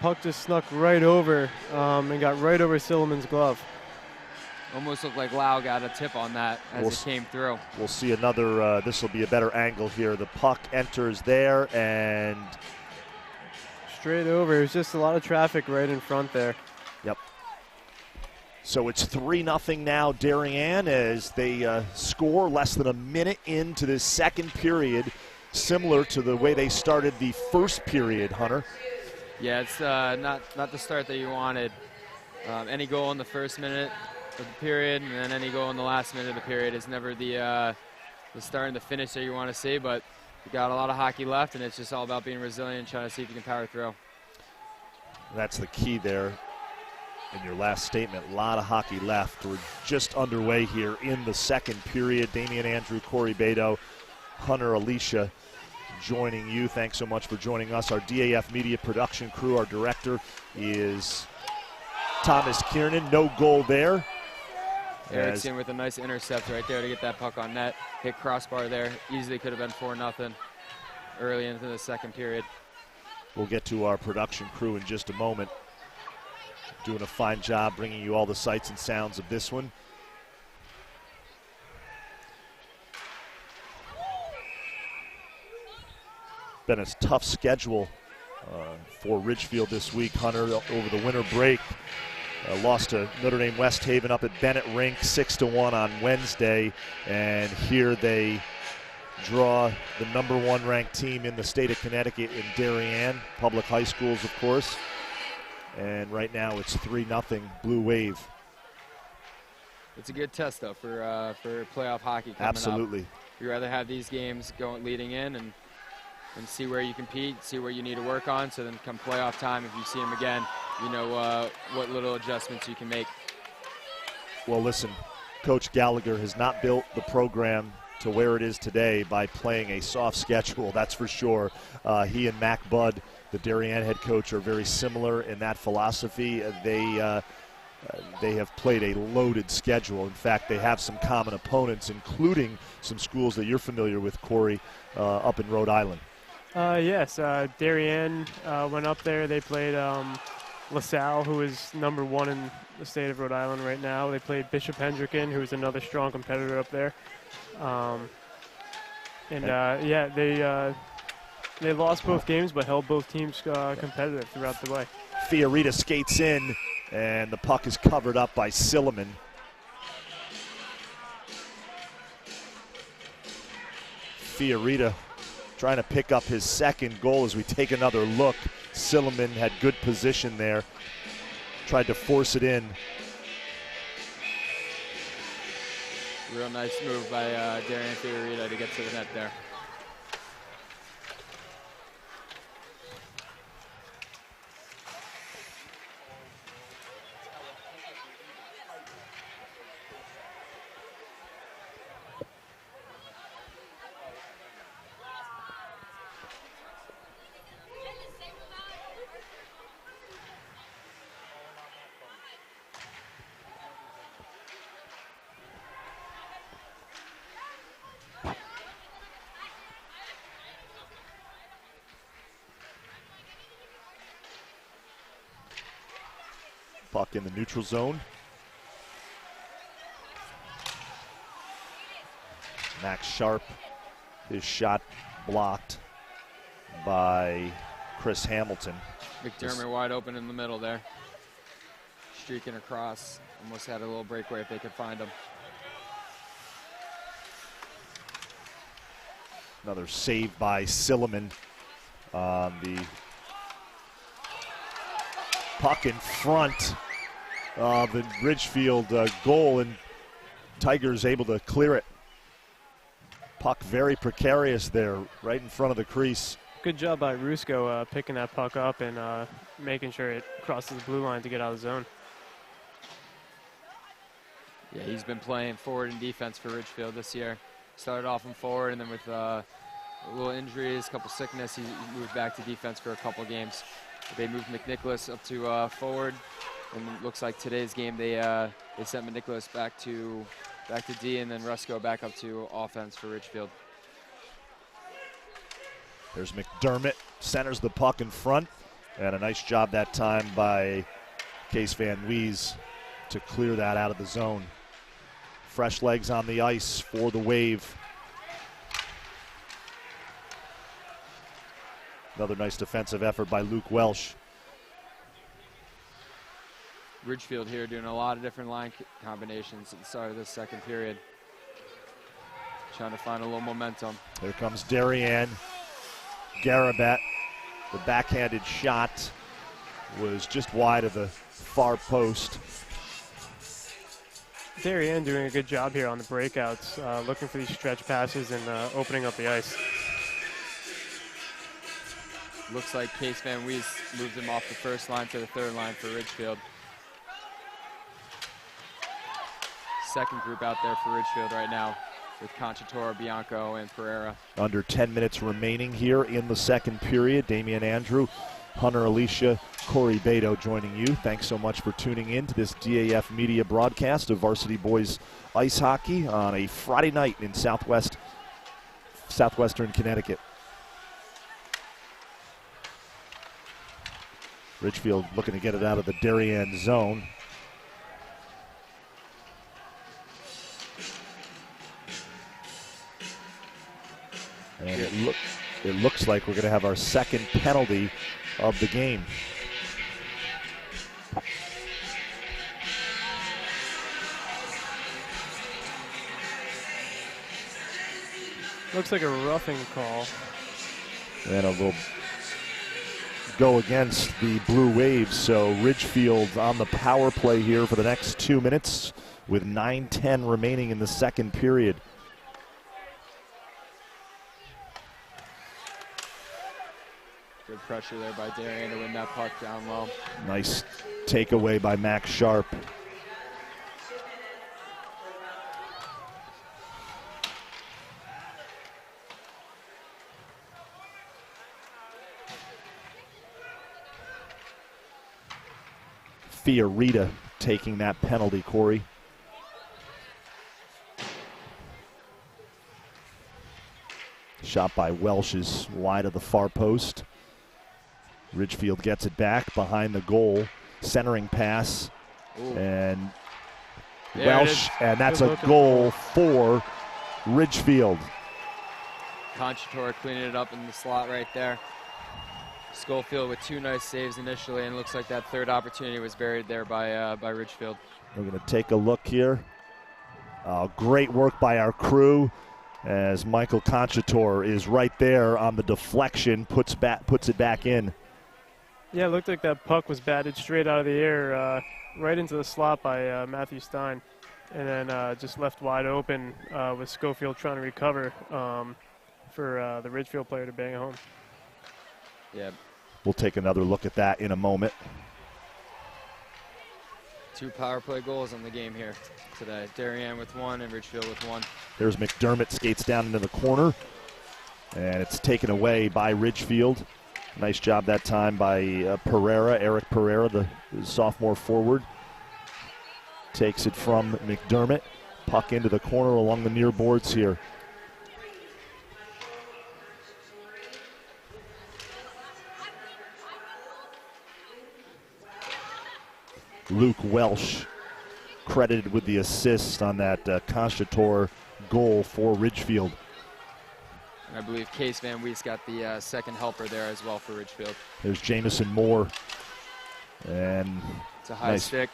Puck just snuck right over and got right over Silliman's glove. Almost looked like Lau got a tip on that as it came through. We'll see another, this will be a better angle here. The puck enters there and straight over. It was just a lot of traffic right in front there. Yep. So it's 3-0 now, Darien, as they score less than a minute into this second period, similar to the way they started the first period, Hunter. Yeah, it's not the start that you wanted. Any goal in the first minute of the period and then any goal in the last minute of the period is never the start and the finish that you want to see, but you got a lot of hockey left, and it's just all about being resilient and trying to see if you can power through. That's the key there in your last statement. A lot of hockey left. We're just underway here in the second period. Damian Andrew, Corey Beto, Hunter Alicia joining you. Thanks so much for joining us. Our DAF Media production crew, our director is Thomas Kiernan. No goal there. Erickson with a nice intercept right there to get that puck on net. Hit crossbar there. Easily could have been 4-0 early into the second period. We'll get to our production crew in just a moment. Doing a fine job bringing you all the sights and sounds of this one. Been a tough schedule for Ridgefield this week, Hunter, over the winter break. Lost to Notre Dame West Haven up at Bennett Rink 6-1 on Wednesday, and here they draw the #1 ranked team in the state of Connecticut in Darien, public high schools, of course. And right now it's 3-0 Blue Wave. It's a good test, though, for playoff hockey coming Absolutely. up. You'd rather have these games leading in and see where you compete, see where you need to work on, so then come playoff time, if you see them again, you know what little adjustments you can make. Well, listen, Coach Gallagher has not built the program to where it is today by playing a soft schedule, that's for sure. He and Mac Budd, the Darien head coach, are very similar in that philosophy. They have played a loaded schedule. In fact, they have some common opponents, including some schools that you're familiar with, Corey, up in Rhode Island. Yes, Darien went up there. They played LaSalle, who is #1 in the state of Rhode Island right now. They played Bishop Hendricken, who is another strong competitor up there. They lost both games, but held both teams competitive throughout the way. Fiorita skates in, and the puck is covered up by Silliman. Fiorita trying to pick up his second goal as we take another look. Silliman had good position there. Tried to force it in. Real nice move by Darien Fiorita to get to the net there. Puck in the neutral zone. Max Sharp, his shot blocked by Chris Hamilton. McDermott wide open in the middle there. Streaking across. Almost had a little breakaway if they could find him. Another save by Silliman on the puck in front of the Ridgefield goal, and Tigers able to clear it. Puck very precarious there, right in front of the crease. Good job by Rusko picking that puck up and making sure it crosses the blue line to get out of the zone. Yeah, he's been playing forward and defense for Ridgefield this year. Started off in forward, and then with a little injuries, a couple sickness, he moved back to defense for a couple games. They moved McNicholas up to forward, and it looks like today's game they sent McNicholas back to D, and then Rusko back up to offense for Ridgefield. There's McDermott, centers the puck in front, and a nice job that time by Case Van Wees to clear that out of the zone. Fresh legs on the ice for the Wave. Another nice defensive effort by Luke Welsh. Ridgefield here doing a lot of different line combinations at the start of this second period. Trying to find a little momentum. Here comes Darien. Garabet. The backhanded shot was just wide of the far post. Darien doing a good job here on the breakouts, looking for these stretch passes and opening up the ice. Looks like Case Van Wees moved him off the first line to the third line for Ridgefield. Second group out there for Ridgefield right now with Conchator, Bianco, and Pereira. Under 10 minutes remaining here in the second period. Damian Andrew, Hunter Alicia, Corey Beto joining you. Thanks so much for tuning in to this DAF media broadcast of Varsity Boys Ice Hockey on a Friday night in southwestern Connecticut. Ridgefield looking to get it out of the Darien zone. And it looks like we're going to have our second penalty of the game. Looks like a roughing call. And a little go against the Blue Waves. So Ridgefield on the power play here for the next 2 minutes with 9:10 remaining in the second period. Good pressure there by Darien to win that puck down low. Nice takeaway by Max Sharp. Fiorita taking that penalty, Corey. Shot by Welsh is wide of the far post. Ridgefield gets it back behind the goal. Centering pass. Ooh. And There Welsh, and that's a goal for Ridgefield. Conchator cleaning it up in the slot right there. Schofield with two nice saves initially, and it looks like that third opportunity was buried there by Ridgefield. We're going to take a look here. Great work by our crew as Michael Conchator is right there on the deflection, puts it back in. Yeah, it looked like that puck was batted straight out of the air, right into the slot by Matthew Stein. and then just left wide open with Schofield trying to recover for the Ridgefield player to bang it home. Yeah. We'll take another look at that in a moment. 2 power play goals on the game here today. Darien with 1 and Ridgefield with 1. There's McDermott, skates down into the corner, and it's taken away by Ridgefield. Nice job that time by Eric Pereira, the sophomore forward. Takes it from McDermott. Puck into the corner along the near boards here. Luke Welsh credited with the assist on that Conchator goal for Ridgefield. And I believe Case Van Wees got the second helper there as well for Ridgefield. There's Jamison Moore. And it's a high stick.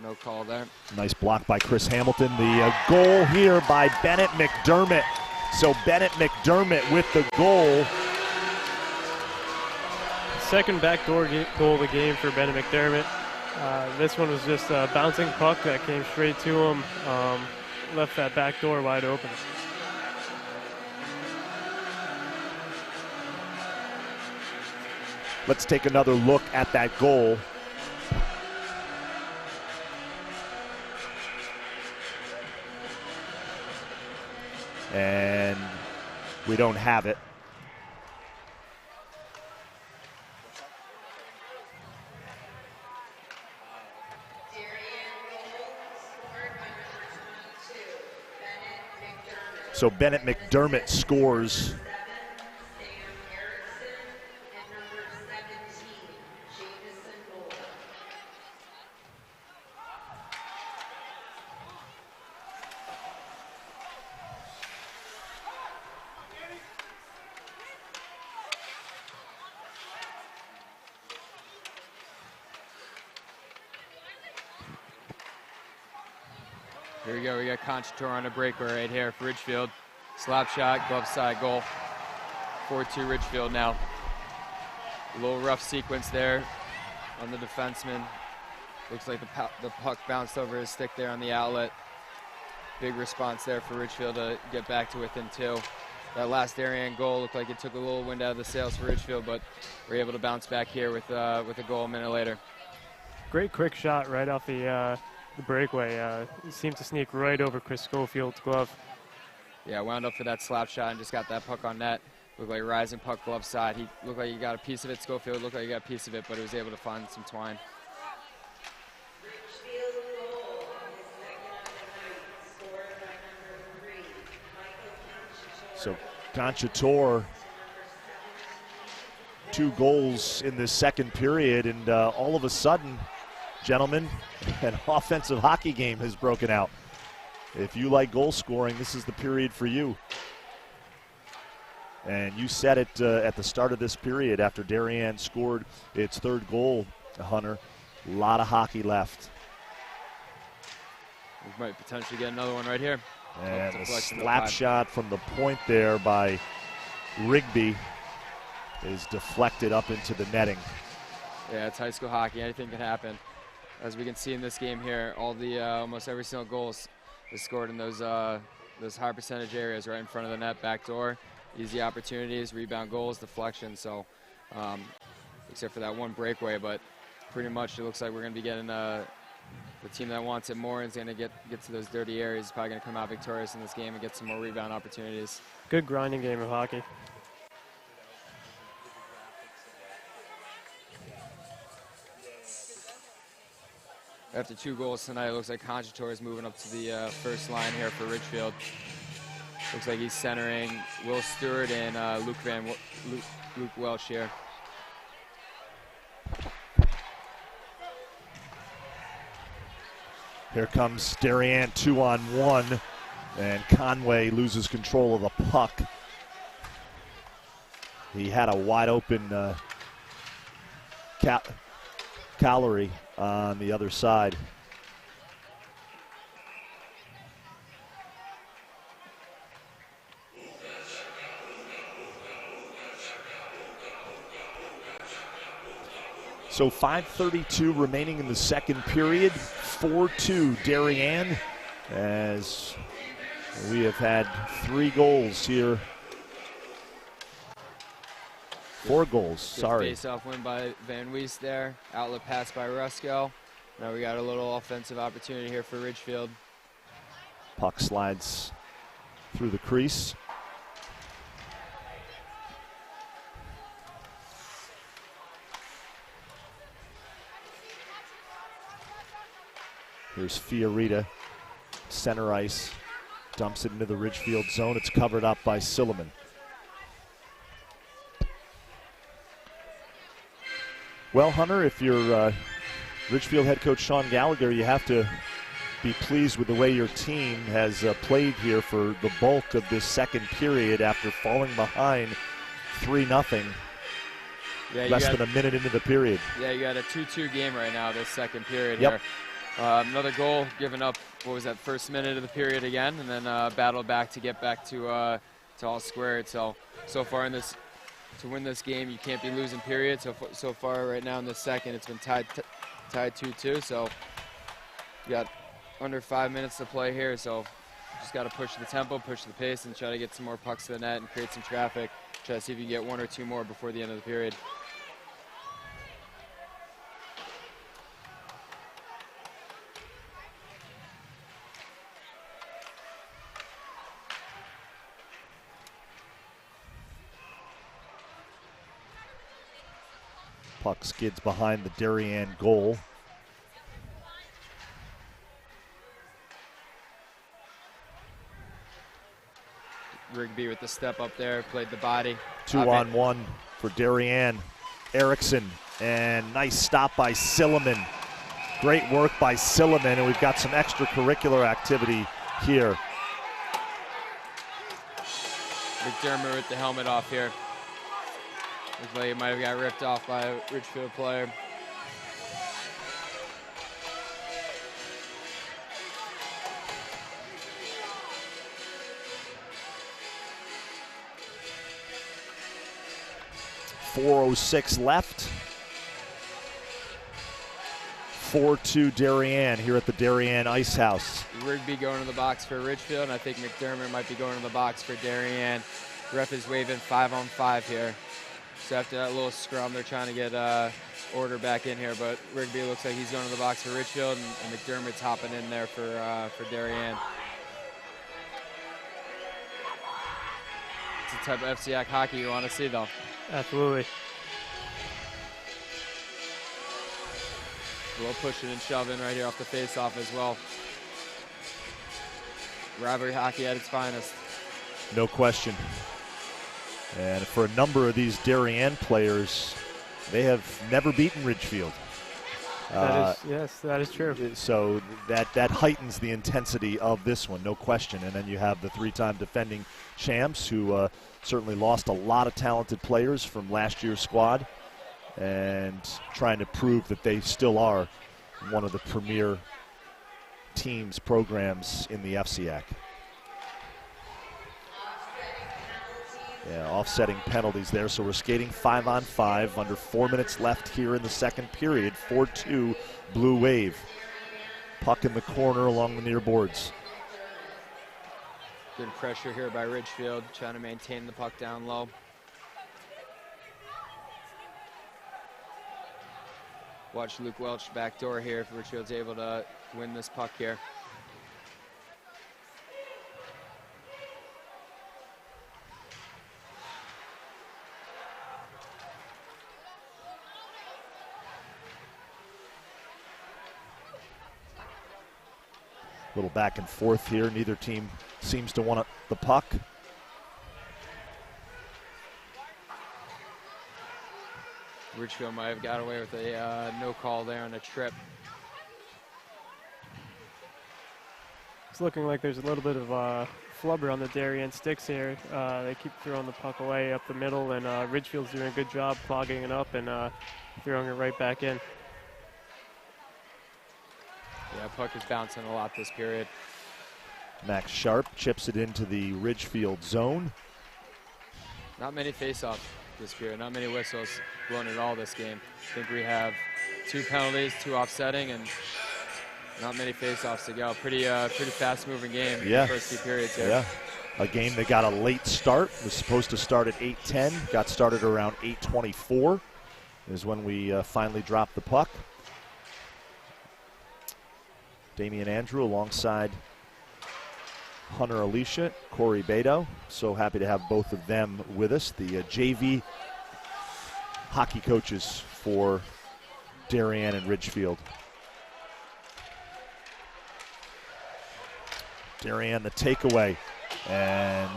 No call there. Nice block by Chris Hamilton. The goal here by Bennett McDermott. So Bennett McDermott with the goal. Second backdoor goal of the game for Bennett McDermott. This one was just a bouncing puck that came straight to him. Left that back door wide open. Let's take another look at that goal. And we don't have it. So Bennett McDermott scores. Here we go. We got Conchator on a breakaway right here for Ridgefield. Slap shot, glove side goal. 4-2 Ridgefield now. A little rough sequence there on the defenseman. Looks like the puck bounced over his stick there on the outlet. Big response there for Ridgefield to get back to within 2. That last Darien goal looked like it took a little wind out of the sails for Ridgefield, but we're able to bounce back here with a goal a minute later. Great quick shot right off the breakaway. He seemed to sneak right over Chris Schofield's glove. Yeah, wound up for that slap shot and just got that puck on net. Looked like rising puck glove side. He looked like he got a piece of it. Schofield looked like he got a piece of it, but he was able to find some twine. So Conchator, 2 goals in this second period, and all of a sudden, gentlemen, an offensive hockey game has broken out. If you like goal scoring, this is the period for you. And you said it at the start of this period after Darien scored its 3rd goal, Hunter. A lot of hockey left. We might potentially get another one right here. And a slap shot from the point there by Rigby is deflected up into the netting. Yeah, it's high school hockey. Anything can happen. As we can see in this game here, all the almost every single goal is scored in those high percentage areas right in front of the net, back door. Easy opportunities, rebound goals, deflection. So, except for that one breakaway, but pretty much it looks like we're going to be getting the team that wants it more and is going to get to those dirty areas. Is probably going to come out victorious in this game and get some more rebound opportunities. Good grinding game of hockey. After 2 goals tonight, it looks like Conchator is moving up to the first line here for Ridgefield. Looks like he's centering Will Stewart and Luke Welsh here. Here comes Darien 2-on-1, and Conway loses control of the puck. He had a wide open Calorie on the other side. So 5:32 remaining in the second period. 4-2 Darien. as we have had 3 goals here. 4 goals, sorry. Face-off win by Van Wees there. Outlet pass by Rusko. Now we got a little offensive opportunity here for Ridgefield. Puck slides through the crease. Here's Fiorita, center ice, dumps it into the Ridgefield zone. It's covered up by Silliman. Well, Hunter, if you're Ridgefield head coach Sean Gallagher, you have to be pleased with the way your team has played here for the bulk of this second period after falling behind 3-0. Yeah, less than a minute into the period. Yeah, you got a 2-2 game right now this second period Yep. here. Another goal given up, what was that, first minute of the period again, and then battled back to get back to all squared. So far in this, to win this game, you can't be losing period. So far right now in the second, it's been tied 2-2. So you got under 5 minutes to play here. So just got to push the tempo, push the pace, and try to get some more pucks to the net and create some traffic. Try to see if you can get 1 or 2 more before the end of the period. Puck skids behind the Darien goal. Rigby with the step up there, played the body. 2-on-1 for Darien. Erickson, and nice stop by Silliman. Great work by Silliman, and we've got some extracurricular activity here. McDermott with the helmet off here. Looks like he might have got ripped off by a Ridgefield player. .406 left. 4-2 Darien here at the Darien Ice House. Rigby going to the box for Ridgefield, and I think McDermott might be going to the box for Darien. Ref is waving 5-on-5 here. So after that little scrum, they're trying to get order back in here, but Rigby looks like he's going to the box for Ridgefield, and McDermott's hopping in there for Darien. It's the type of FCIAC hockey you want to see, though. Absolutely. A little pushing and shoving right here off the face-off as well. Rivalry hockey at its finest. No question. And for a number of these Darien players, they have never beaten Ridgefield. Yes, that is true. So that heightens the intensity of this one, no question. And then you have the 3-time defending champs who certainly lost a lot of talented players from last year's squad and trying to prove that they still are one of the premier teams, programs in the FCIAC. Yeah, offsetting penalties there, so we're skating 5-on-5, under 4 minutes left here in the second period. 4-2 Blue Wave. Puck in the corner along the near boards. Good pressure here by Ridgefield, trying to maintain the puck down low. Watch Luke Welch backdoor here if Ridgefield's able to win this puck here. Little back and forth here. Neither team seems to want the puck. Ridgefield might have got away with a no call there on a trip. It's looking like there's a little bit of flubber on the Darien sticks here. They keep throwing the puck away up the middle, and Ridgefield's doing a good job clogging it up and throwing it right back in. Yeah, puck is bouncing a lot this period. Max Sharp chips it into the Ridgefield zone. Not many face-offs this period, not many whistles blown at all this game. I think we have 2 penalties, 2 offsetting, and Not many face-offs to go. Pretty fast-moving game. Yeah. In the first few periods here. Yeah. A game that got a late start. Was supposed to start at 8:10. Got started around 8:24 is when we finally dropped the puck. Damian Andrew alongside Hunter Alicia, Corey Beto. So happy to have both of them with us. The JV hockey coaches for Darien and Ridgefield. Darien the takeaway, and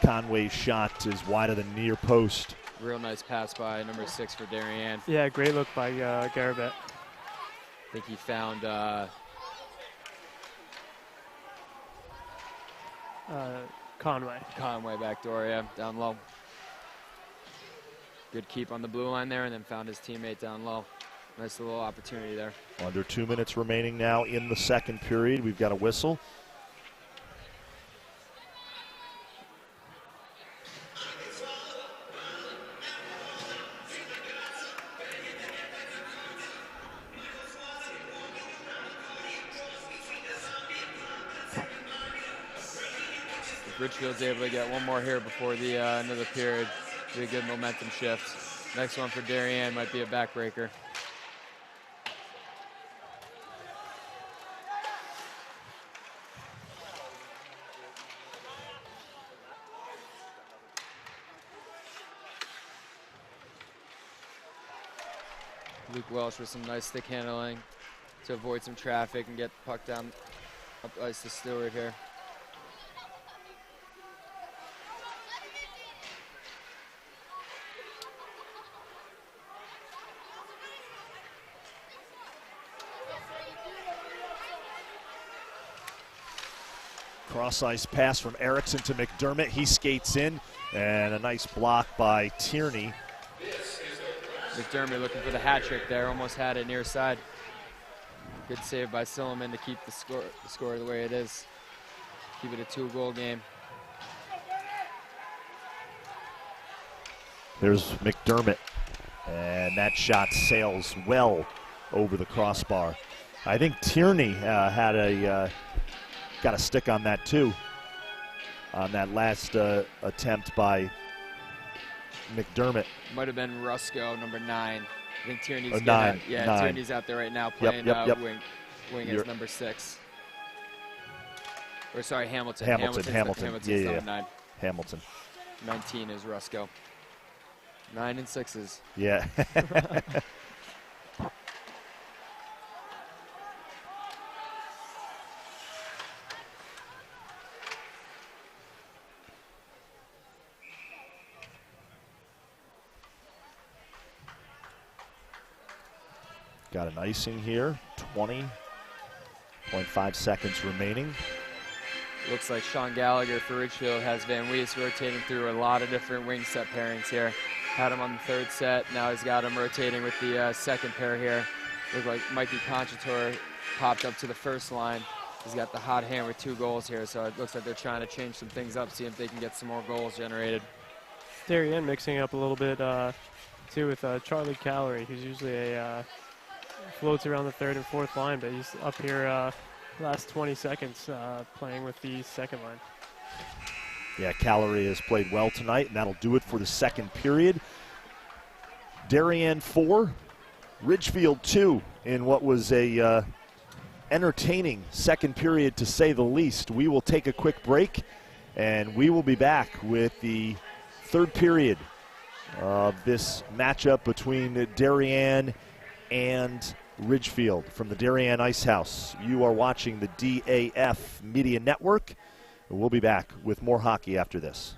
Conway's shot is wide of the near post. Real nice pass by number 6 for Darien. Yeah, great look by Garabet. I think he found Conway backdoor, yeah, down low. Good keep on the blue line there, and then found his teammate down low. Nice little opportunity there. Under 2 minutes remaining now in the second period. We've got a whistle. If Ridgefield's able to get one more here before the end of the period, be a good momentum shift. Next one for Darien might be a backbreaker. Luke Welsh with some nice stick handling to avoid some traffic and get the puck down up ice to Stewart here. Cross-ice pass from Erickson to McDermott. He skates in, and a nice block by Tierney. McDermott looking for the hat trick there, almost had it near side. Good save by Silliman to keep the score the way it is. Keep it a 2-goal game. There's McDermott, and that shot sails well over the crossbar. I think Tierney had got a stick on that too, on that last attempt by McDermott. Might have been Rusko, number 9. I think Tierney's nine. Yeah, 9. Tierney's out there right now playing Yep. wing as number 6. Or sorry, Hamilton. Hamilton's number 9. Hamilton. 19 is Rusko. 9 and 6s. Yeah. Got an icing here, 20.5 seconds remaining. Looks like Sean Gallagher for Ridgefield has Van Wees rotating through a lot of different wing set pairings here. Had him on the 3rd set, now he's got him rotating with the second pair here. Look like Mikey Conchator popped up to the first line. He's got the hot hand with 2 goals here, so it looks like they're trying to change some things up, see if they can get some more goals generated. Darien mixing up a little bit too with Charlie Callery, who's usually a floats around the 3rd and 4th line, but he's up here last 20 seconds playing with the second line. Yeah, Callery has played well tonight, and that'll do it for the second period. Darien 4, Ridgefield 2 in what was a entertaining second period, to say the least. We will take a quick break, and we will be back with the third period of this matchup between Darien and Ridgefield from the Darien Ice House. You are watching the DAF Media Network. We'll be back with more hockey after this.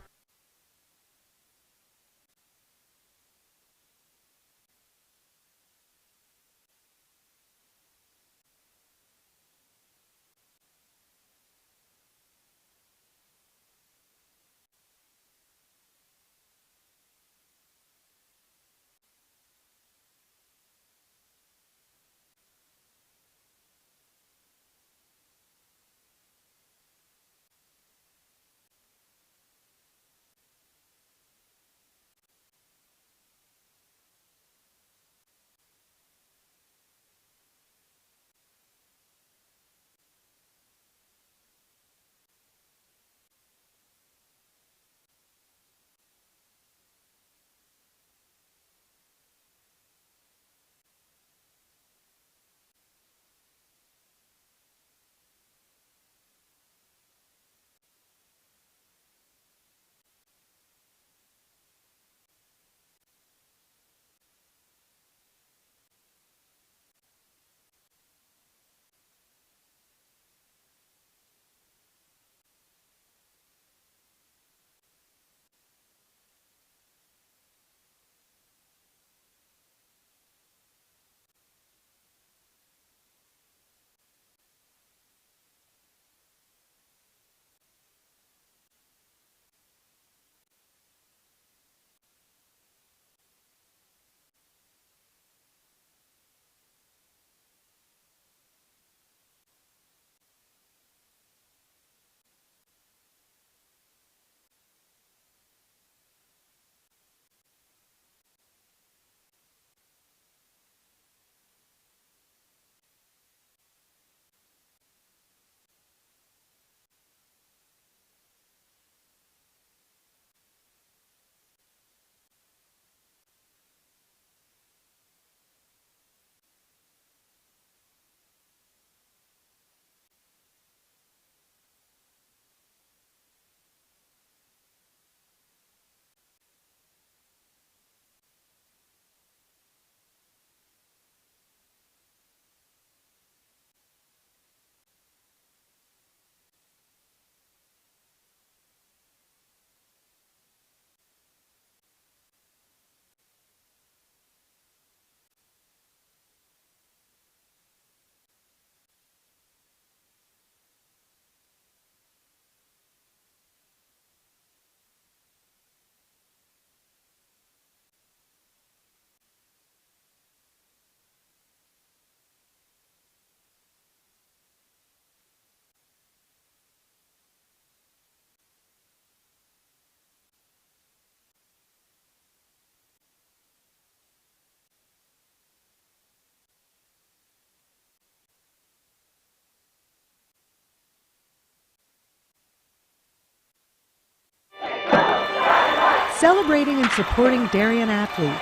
celebrating and supporting Darien athletes.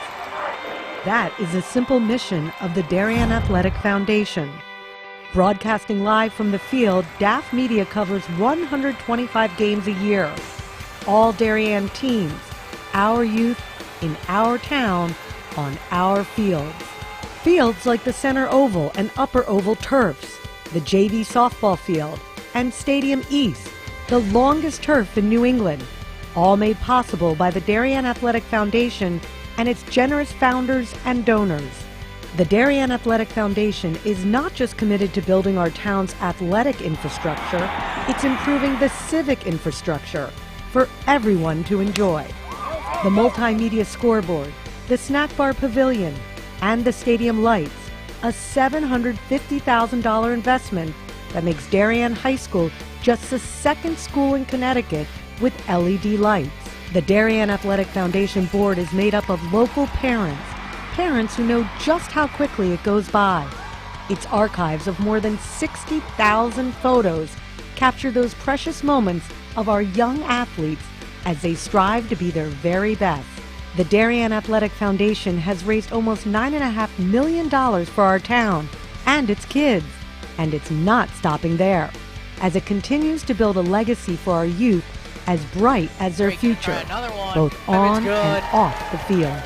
That is a simple mission of the Darien Athletic Foundation. Broadcasting live from the field, DAF Media covers 125 games a year. All Darien teams, our youth, in our town, on our fields. Fields like the center oval and upper oval turfs, the JV softball field, and Stadium East, the longest turf in New England, all made possible by the Darien Athletic Foundation and its generous founders and donors. The Darien Athletic Foundation is not just committed to building our town's athletic infrastructure, it's improving the civic infrastructure for everyone to enjoy. The multimedia scoreboard, the snack bar pavilion, and the stadium lights, a $750,000 investment that makes Darien High School just the second school in Connecticut with LED lights. The Darien Athletic Foundation board is made up of local parents who know just how quickly it goes by. Its archives of more than 60,000 photos capture those precious moments of our young athletes as they strive to be their very best. The Darien Athletic Foundation has raised almost $9.5 million for our town and its kids, and it's not stopping there, as it continues to build a legacy for our youth as bright as their future, both on and off the field.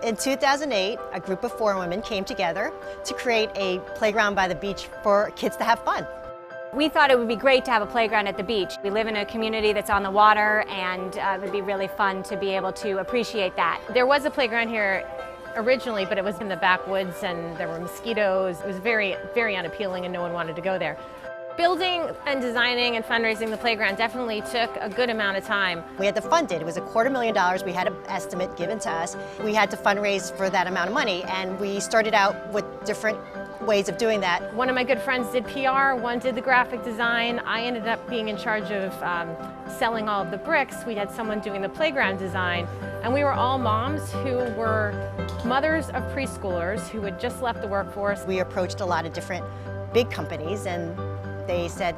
In 2008, a group of 4 women came together to create a playground by the beach for kids to have fun. We thought it would be great to have a playground at the beach. We live in a community that's on the water, and it would be really fun to be able to appreciate that. There was a playground here originally, but it was in the backwoods and there were mosquitoes. It was very, very unappealing and no one wanted to go there. Building and designing and fundraising the playground definitely took a good amount of time. We had to fund it. It was $250,000. We had an estimate given to us. We had to fundraise for that amount of money, and we started out with different ways of doing that. One of my good friends did PR, one did the graphic design. I ended up being in charge of selling all of the bricks. We had someone doing the playground design, and we were all moms who were mothers of preschoolers who had just left the workforce. We approached a lot of different big companies, and they said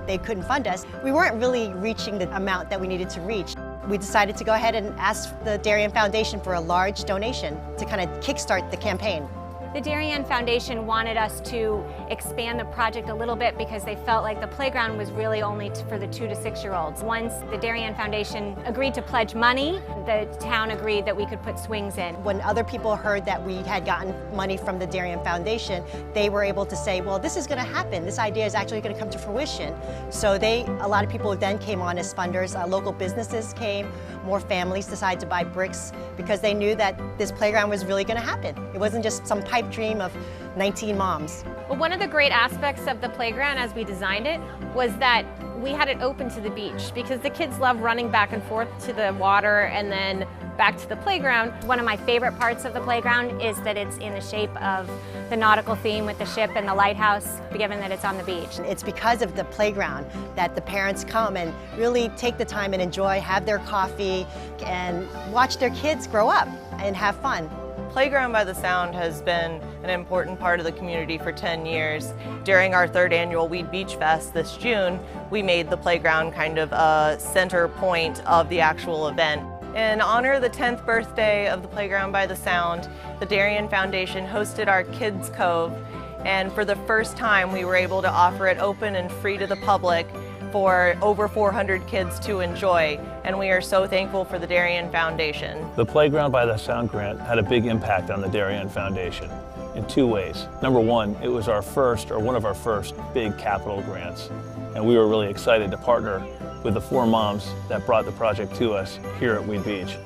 they couldn't fund us. We weren't really reaching the amount that we needed to reach. We decided to go ahead and ask the Darien Foundation for a large donation to kind of kickstart the campaign. The Darien Foundation wanted us to expand the project a little bit because they felt like the playground was really only for the 2 to 6-year-olds. Once the Darien Foundation agreed to pledge money, the town agreed that we could put swings in. When other people heard that we had gotten money from the Darien Foundation, they were able to say, well, this is going to happen. This idea is actually going to come to fruition. So a lot of people then came on as funders. Local businesses came. More families decided to buy bricks because they knew that this playground was really going to happen. It wasn't just some pipe dream of 19 moms. Well, one of the great aspects of the playground as we designed it was that we had it open to the beach because the kids love running back and forth to the water and then back to the playground. One of my favorite parts of the playground is that it's in the shape of the nautical theme with the ship and the lighthouse, given that it's on the beach. It's because of the playground that the parents come and really take the time and enjoy, have their coffee, and watch their kids grow up and have fun. Playground by the Sound has been an important part of the community for 10 years. During our 3rd annual Weed Beach Fest this June, we made the playground kind of a center point of the actual event. In honor of the 10th birthday of the Playground by the Sound, the Darien Foundation hosted our Kids Cove, and for the first time we were able to offer it open and free to the public for over 400 kids to enjoy, and we are so thankful for the Darien Foundation. The Playground by the Sound grant had a big impact on the Darien Foundation in two ways. Number one, it was one of our first big capital grants, and we were really excited to partner with the 4 moms that brought the project to us here at Weed Beach.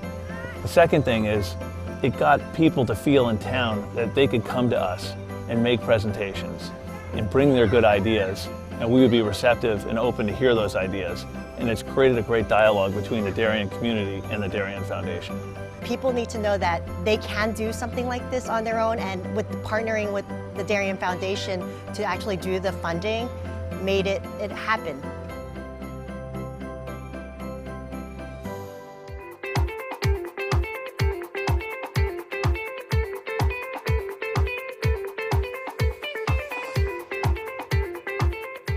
The second thing is, it got people to feel in town that they could come to us and make presentations and bring their good ideas, and we would be receptive and open to hear those ideas. And it's created a great dialogue between the Darien community and the Darien Foundation. People need to know that they can do something like this on their own, and with partnering with the Darien Foundation to actually do the funding made it happen.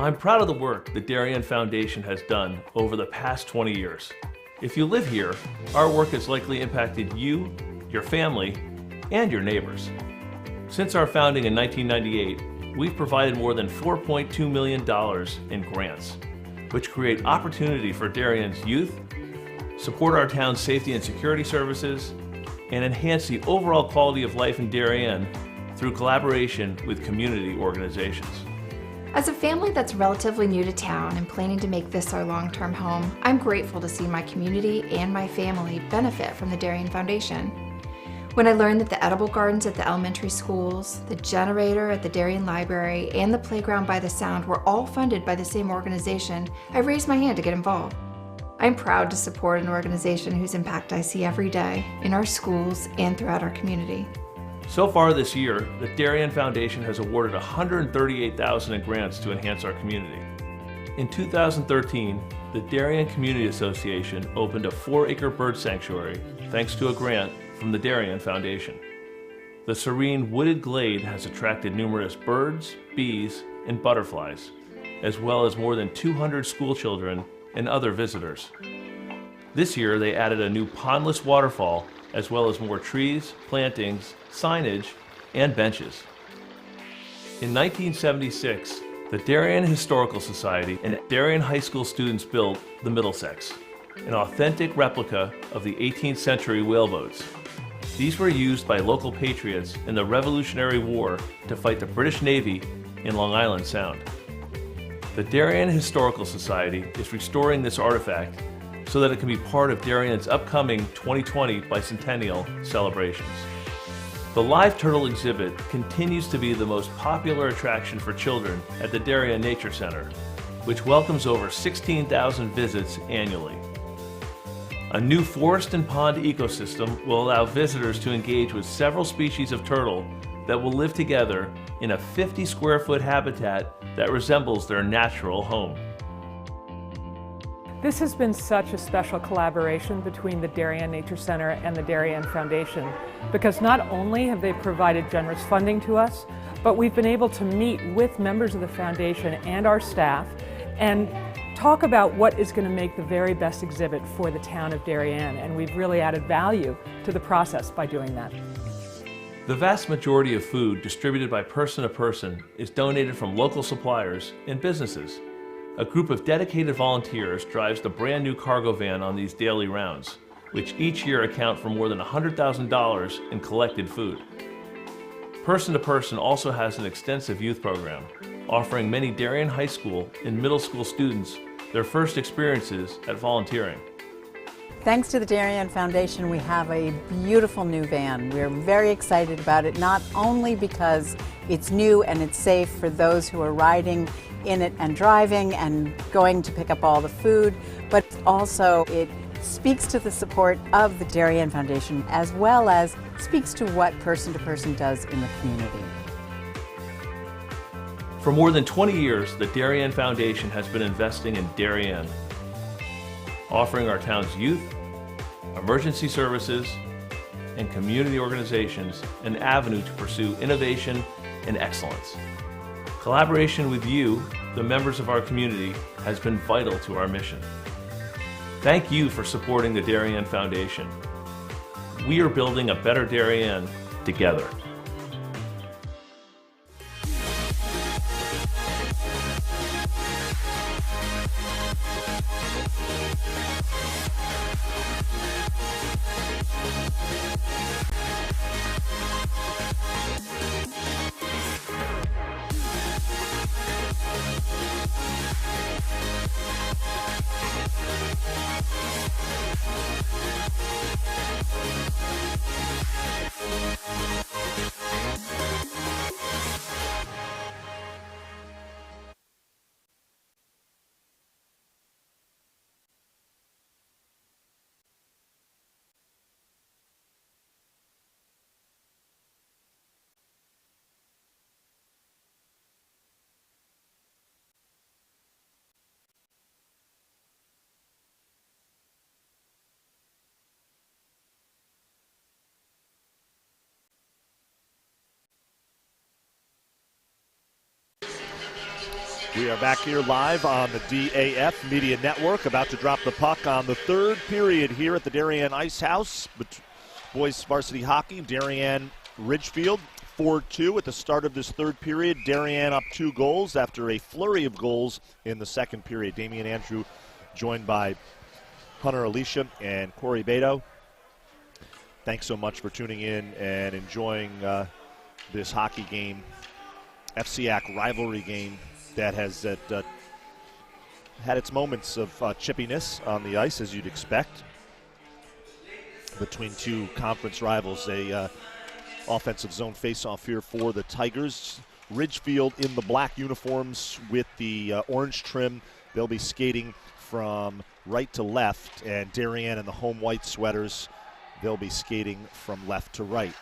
I'm proud of the work the Darien Foundation has done over the past 20 years. If you live here, our work has likely impacted you, your family, and your neighbors. Since our founding in 1998, we've provided more than $4.2 million in grants, which create opportunity for Darien's youth, support our town's safety and security services, and enhance the overall quality of life in Darien through collaboration with community organizations. As a family that's relatively new to town and planning to make this our long-term home, I'm grateful to see my community and my family benefit from the Darien Foundation. When I learned that the edible gardens at the elementary schools, the generator at the Darien Library, and the playground by the Sound were all funded by the same organization, I raised my hand to get involved. I'm proud to support an organization whose impact I see every day in our schools and throughout our community. So far this year, the Darien Foundation has awarded $138,000 in grants to enhance our community. In 2013, the Darien Community Association opened a 4-acre bird sanctuary thanks to a grant from the Darien Foundation. The serene wooded glade has attracted numerous birds, bees, and butterflies, as well as more than 200 school children and other visitors. This year, they added a new pondless waterfall, as well as more trees, plantings, signage, and benches. In 1976, the Darien Historical Society and Darien High School students built the Middlesex, an authentic replica of the 18th century whaleboats. These were used by local patriots in the Revolutionary War to fight the British Navy in Long Island Sound. The Darien Historical Society is restoring this artifact so that it can be part of Darien's upcoming 2020 bicentennial celebrations. The live turtle exhibit continues to be the most popular attraction for children at the Darien Nature Center, which welcomes over 16,000 visits annually. A new forest and pond ecosystem will allow visitors to engage with several species of turtle that will live together in a 50-square-foot habitat that resembles their natural home. This has been such a special collaboration between the Darien Nature Center and the Darien Foundation, because not only have they provided generous funding to us, but we've been able to meet with members of the foundation and our staff and talk about what is going to make the very best exhibit for the town of Darien, and we've really added value to the process by doing that. The vast majority of food distributed by Person to Person is donated from local suppliers and businesses. A group of dedicated volunteers drives the brand new cargo van on these daily rounds, which each year account for more than $100,000 in collected food. Person to Person also has an extensive youth program, offering many Darien High School and middle school students their first experiences at volunteering. Thanks to the Darien Foundation, we have a beautiful new van. We're very excited about it, not only because it's new and it's safe for those who are riding in it and driving and going to pick up all the food, but also it speaks to the support of the Darien Foundation, as well as speaks to what Person to Person does in the community. For more than 20 years, the Darien Foundation has been investing in Darien, offering our town's youth, emergency services, and community organizations an avenue to pursue innovation and excellence. Collaboration with you, the members of our community, has been vital to our mission. Thank you for supporting the Darien Foundation. We are building a better Darien together. We are back here live on the DAF Media Network, about to drop the puck on the third period here at the Darien Ice House. Boys varsity hockey, Darien Ridgefield, 4-2 at the start of this third period. Darien up 2 goals after a flurry of goals in the second period. Damian Andrew joined by Hunter Alicia and Corey Beto. Thanks so much for tuning in and enjoying this hockey game, FCIAC rivalry game that has had its moments of chippiness on the ice, as you'd expect, between two conference rivals. A offensive zone face-off here for the Tigers. Ridgefield in the black uniforms with the orange trim. They'll be skating from right to left, and Darien in the home white sweaters, they'll be skating from left to right.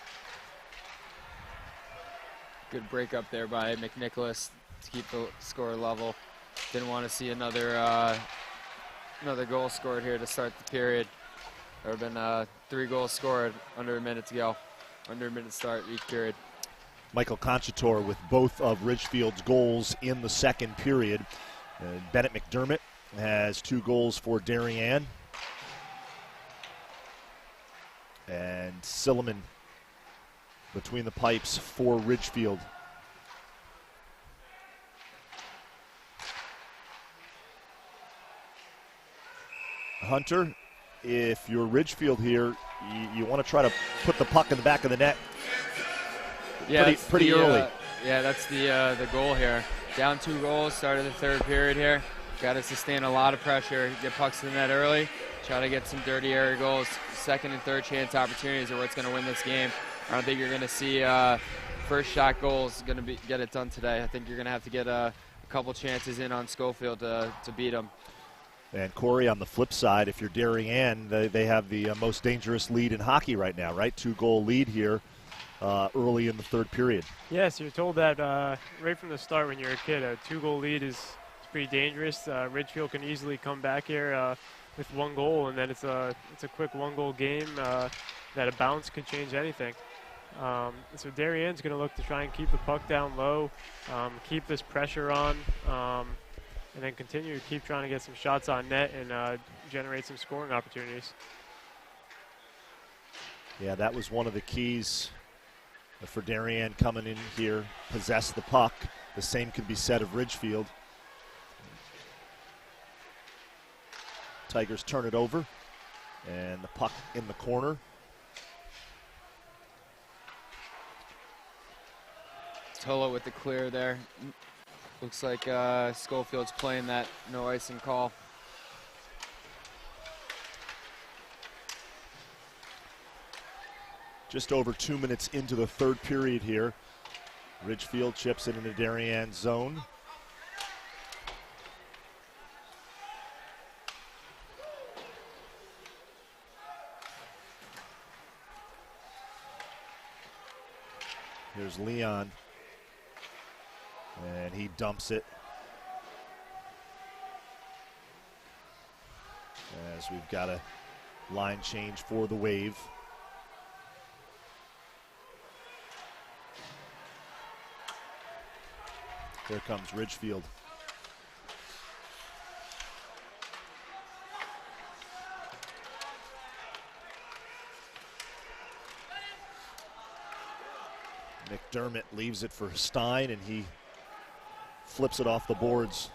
Good break up there by McNicholas to keep the score level. Didn't want to see another goal scored here to start the period. There have been 3 goals scored under a minute to go, under a minute to start each period. Michael Conchator with both of Ridgefield's goals in the second period. Bennett McDermott has 2 goals for Darien. And Silliman between the pipes for Ridgefield. Hunter, if you're Ridgefield here, you want to try to put the puck in the back of the net. Yeah, pretty early. Yeah, that's the goal here. Down 2 goals, start of the third period here. Got to sustain a lot of pressure, get pucks in the net early, try to get some dirty area goals. Second and third chance opportunities are what's going to win this game. I don't think you're going to see first shot goals get it done today. I think you're going to have to get a couple chances in on Schofield to beat them. And Corey, on the flip side, if you're Darien, they have the most dangerous lead in hockey right now, right? 2-goal lead here early in the third period. Yes, you're told that right from the start when you're a kid. A 2-goal lead is pretty dangerous. Ridgefield can easily come back here with 1 goal, and then it's a quick 1-goal game that a bounce could change anything. So Darien's going to look to try and keep the puck down low, keep this pressure on, and then continue to keep trying to get some shots on net and generate some scoring opportunities. Yeah, that was one of the keys for Darien coming in here, possess the puck. The same could be said of Ridgefield. Tigers turn it over, and the puck in the corner. Tolo with the clear there. Looks like Schofield's playing that no icing call. Just over 2 minutes into the third period here. Ridgefield chips it into Darien's zone. Here's Leon, and he dumps it. As we've got a line change for the Wave. Here comes Ridgefield. McDermott leaves it for Stein, and he flips it off the boards.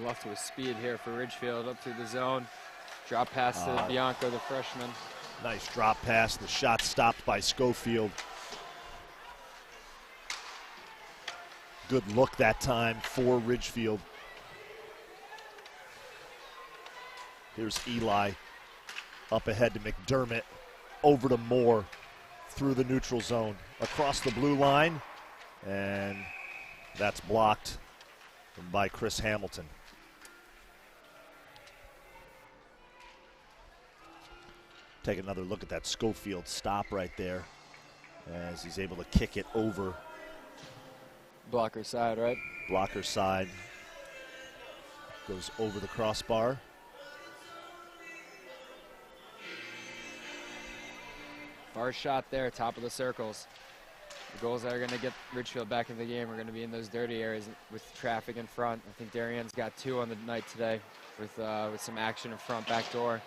Left with speed here for Ridgefield up through the zone. Drop pass to Bianco, the freshman. Nice drop pass. The shot stopped by Schofield. Good look that time for Ridgefield. Here's Eli up ahead to McDermott, over to Moore, through the neutral zone, across the blue line, and that's blocked by Chris Hamilton. Take another look at that Schofield stop right there as he's able to kick it over. Blocker side, right? Blocker side. Goes over the crossbar. Far shot there, top of the circles. The goals that are going to get Ridgefield back in the game are going to be in those dirty areas with traffic in front. I think Darien's got 2 on the night today with some action in front, back door.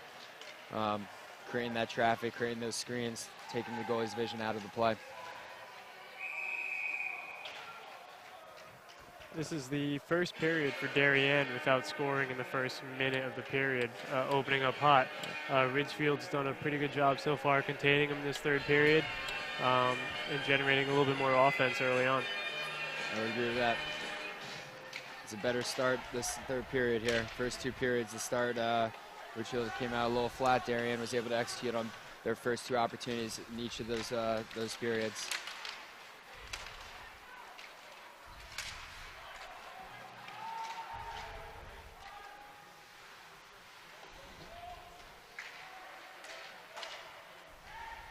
Creating that traffic, creating those screens, taking the goalie's vision out of the play. This is the first period for Darien without scoring in the first minute of the period, opening up hot. Ridgefield's done a pretty good job so far containing them this third period and generating a little bit more offense early on. I would agree with that. It's a better start this third period here. First 2 periods to start, Ridgefield came out a little flat. Darien was able to execute on their first 2 opportunities in each of those periods.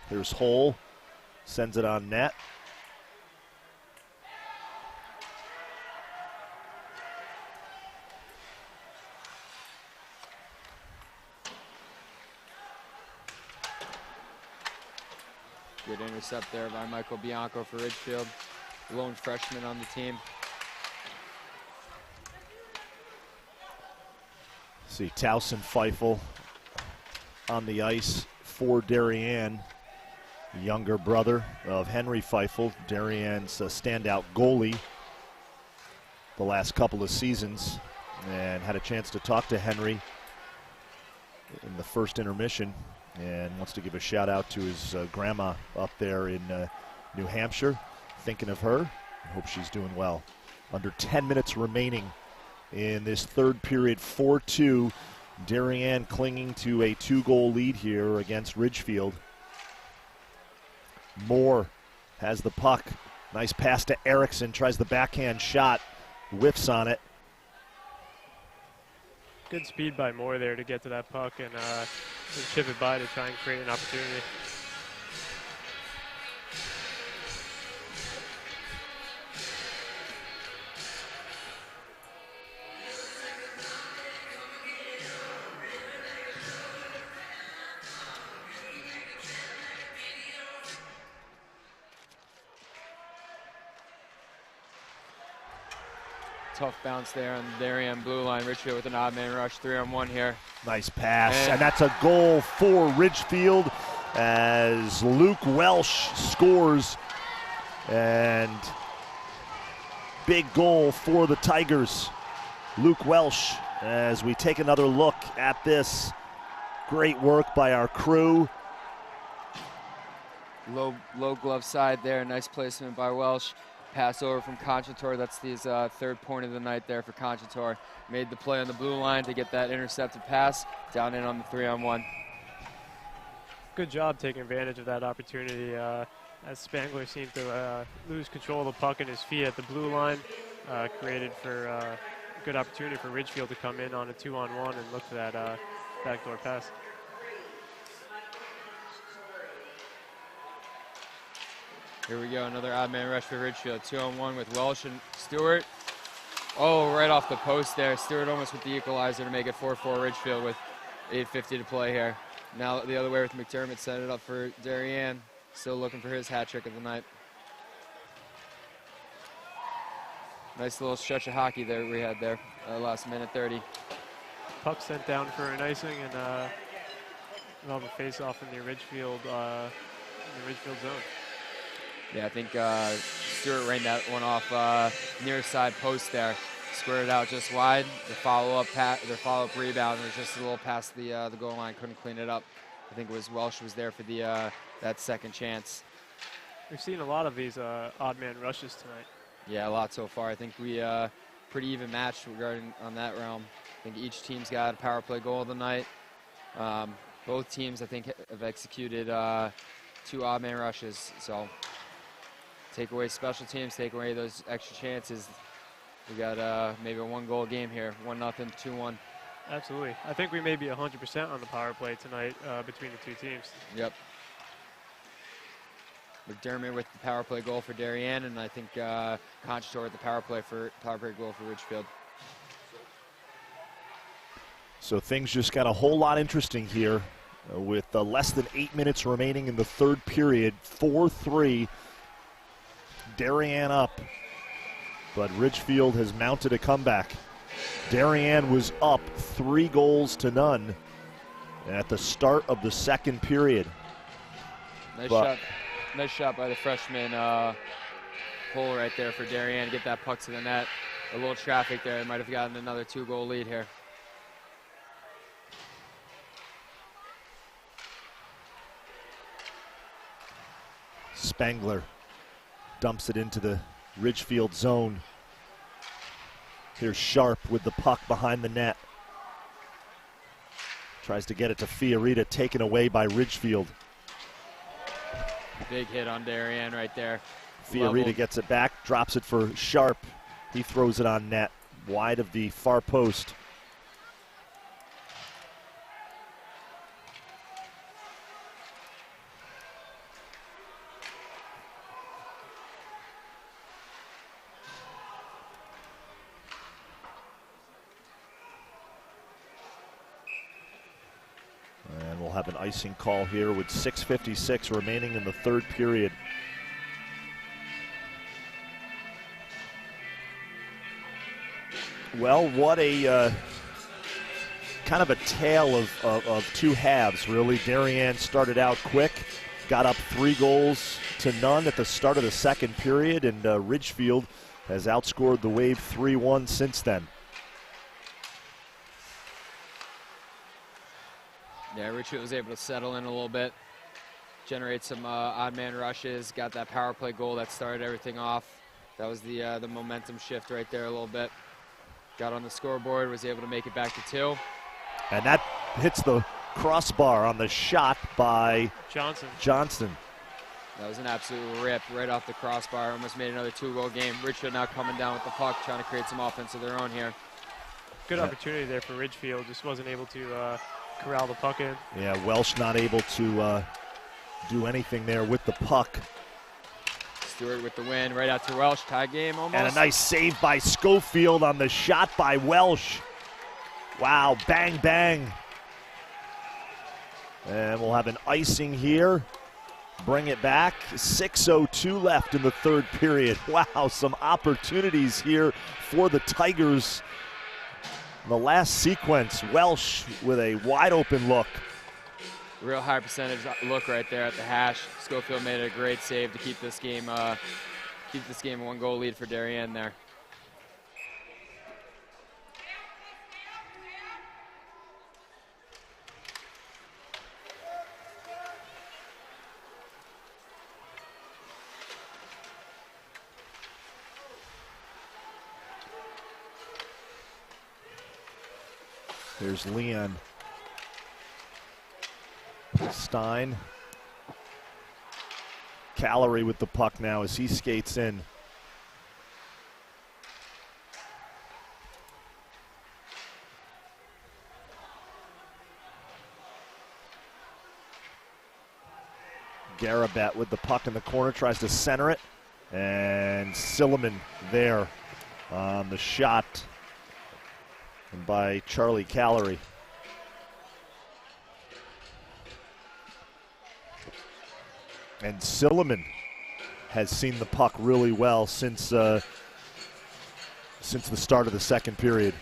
Here's Hole, sends it on net. Good intercept there by Michael Bianco for Ridgefield, lone freshman on the team. See Towson Feifel on the ice for Darien. Younger brother of Henry Feifel, Darien's standout goalie the last couple of seasons, and had a chance to talk to Henry in the first intermission, and wants to give a shout out to his grandma up there in New Hampshire. Thinking of her, hope she's doing well. Under 10 minutes remaining in this third period, 4-2. Darien clinging to a 2-goal lead here against Ridgefield. Moore has the puck. Nice pass to Erickson. Tries the backhand shot. Whiffs on it. Good speed by Moore there to get to that puck and chip it by to try and create an opportunity. Tough bounce there on the Darien blue line. Ridgefield with an odd man rush, 3-on-1 here. Nice pass, and that's a goal for Ridgefield as Luke Welsh scores. And big goal for the Tigers. Luke Welsh, as we take another look at this. Great work by our crew. Low glove side there, nice placement by Welsh. Pass over from Conchator. That's his third point of the night there for Conchator. Made the play on the blue line to get that intercepted pass down in on the 3-on-1. Good job taking advantage of that opportunity as Spangler seemed to lose control of the puck in his feet at the blue line. Created for a good opportunity for Ridgefield to come in on a 2-on-1 and look for that backdoor pass. Here we go, another odd man rush for Ridgefield. 2-on-1 with Welsh and Stewart. Oh, right off the post there. Stewart almost with the equalizer to make it 4-4 Ridgefield with 8:50 to play here. Now the other way with McDermott, set it up for Darien. Still looking for his hat trick of the night. Nice little stretch of hockey there we had there, last minute 30. Puck sent down for an icing, and we'll have a face-off in the Ridgefield zone. Yeah, I think Stewart rained that one off near side post there. Squared it out just wide. The follow-up rebound was just a little past the goal line. Couldn't clean it up. I think it was Welsh was there for the that second chance. We've seen a lot of these odd man rushes tonight. Yeah, a lot so far. I think we pretty even matched regarding on that realm. I think each team's got a power play goal of the night. Both teams, I think, have executed 2 odd man rushes. So take away special teams, take away those extra chances. We got maybe a 1-goal game here, 1-0, 2-1. Absolutely. I think we may be 100% on the power play tonight between the two teams. Yep. McDermott with the power play goal for Darien, and I think Conchator with the power play goal for Ridgefield. So things just got a whole lot interesting here with less than 8 minutes remaining in the third period. 4-3. Darien up, but Ridgefield has mounted a comeback. Darien was up 3-0 at the start of the second period. Nice shot by the freshman Cole right there for Darien to get that puck to the net. A little traffic there. Might have gotten another 2-goal lead here. Spangler dumps it into the Ridgefield zone. Here's Sharp with the puck behind the net. Tries to get it to Fiorita, taken away by Ridgefield. Big hit on Darien right there. Fiorita gets it back, drops it for Sharp. He throws it on net, wide of the far post. And we'll have an icing call here with 6:56 remaining in the third period. Well, what a kind of a tale of two halves, really. Darien started out quick, got up 3-0 at the start of the second period, and Ridgefield has outscored the Wave 3-1 since then. Yeah, Ridgefield was able to settle in a little bit, generate some odd man rushes, got that power play goal that started everything off. That was the momentum shift right there a little bit. Got on the scoreboard, was able to make it back to 2. And that hits the crossbar on the shot by Johnson. That was an absolute rip right off the crossbar. Almost made another 2-goal game. Ridgefield now coming down with the puck, trying to create some offense of their own here. Good opportunity there for Ridgefield. Just wasn't able to corral the puck in. Yeah, Welsh not able to do anything there with the puck. Stewart with the win, right out to Welsh. Tie game almost. And a nice save by Schofield on the shot by Welsh. Wow, bang, bang. And we'll have an icing here. Bring it back. 6:02 left in the third period. Wow, some opportunities here for the Tigers. The last sequence, Welsh with a wide open look. Real high percentage look right there at the hash. Schofield made a great save to keep this game a 1-goal lead for Darien there. Here's Leon. Stein. Calorie with the puck now as he skates in. Garabet with the puck in the corner, tries to center it. And Silliman there on the shot by Charlie Calorie. And Silliman has seen the puck really well since the start of the second period.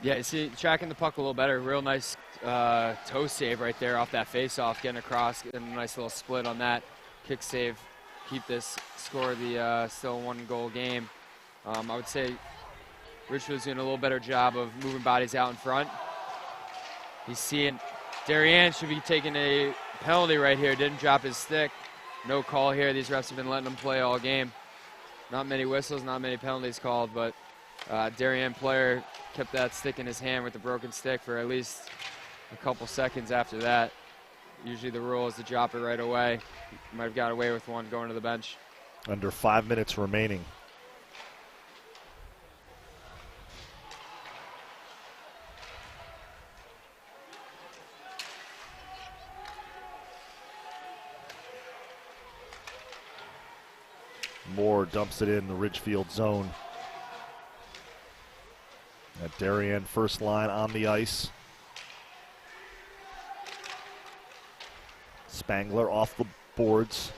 Yeah, you see, tracking the puck a little better. Real nice toe save right there off that face-off, getting across, getting a nice little split on that. Kick save, keep this score the still 1-goal game. I would say Ridgefield's doing a little better job of moving bodies out in front. He's seeing Darien should be taking a penalty right here. Didn't drop his stick. No call here. These refs have been letting him play all game. Not many whistles, not many penalties called, but Darien player kept that stick in his hand with the broken stick for at least a couple seconds after that. Usually the rule is to drop it right away. He might have got away with one going to the bench. Under 5 minutes remaining. Moore dumps it in the Ridgefield zone. Darien first line on the ice. Spangler off the boards.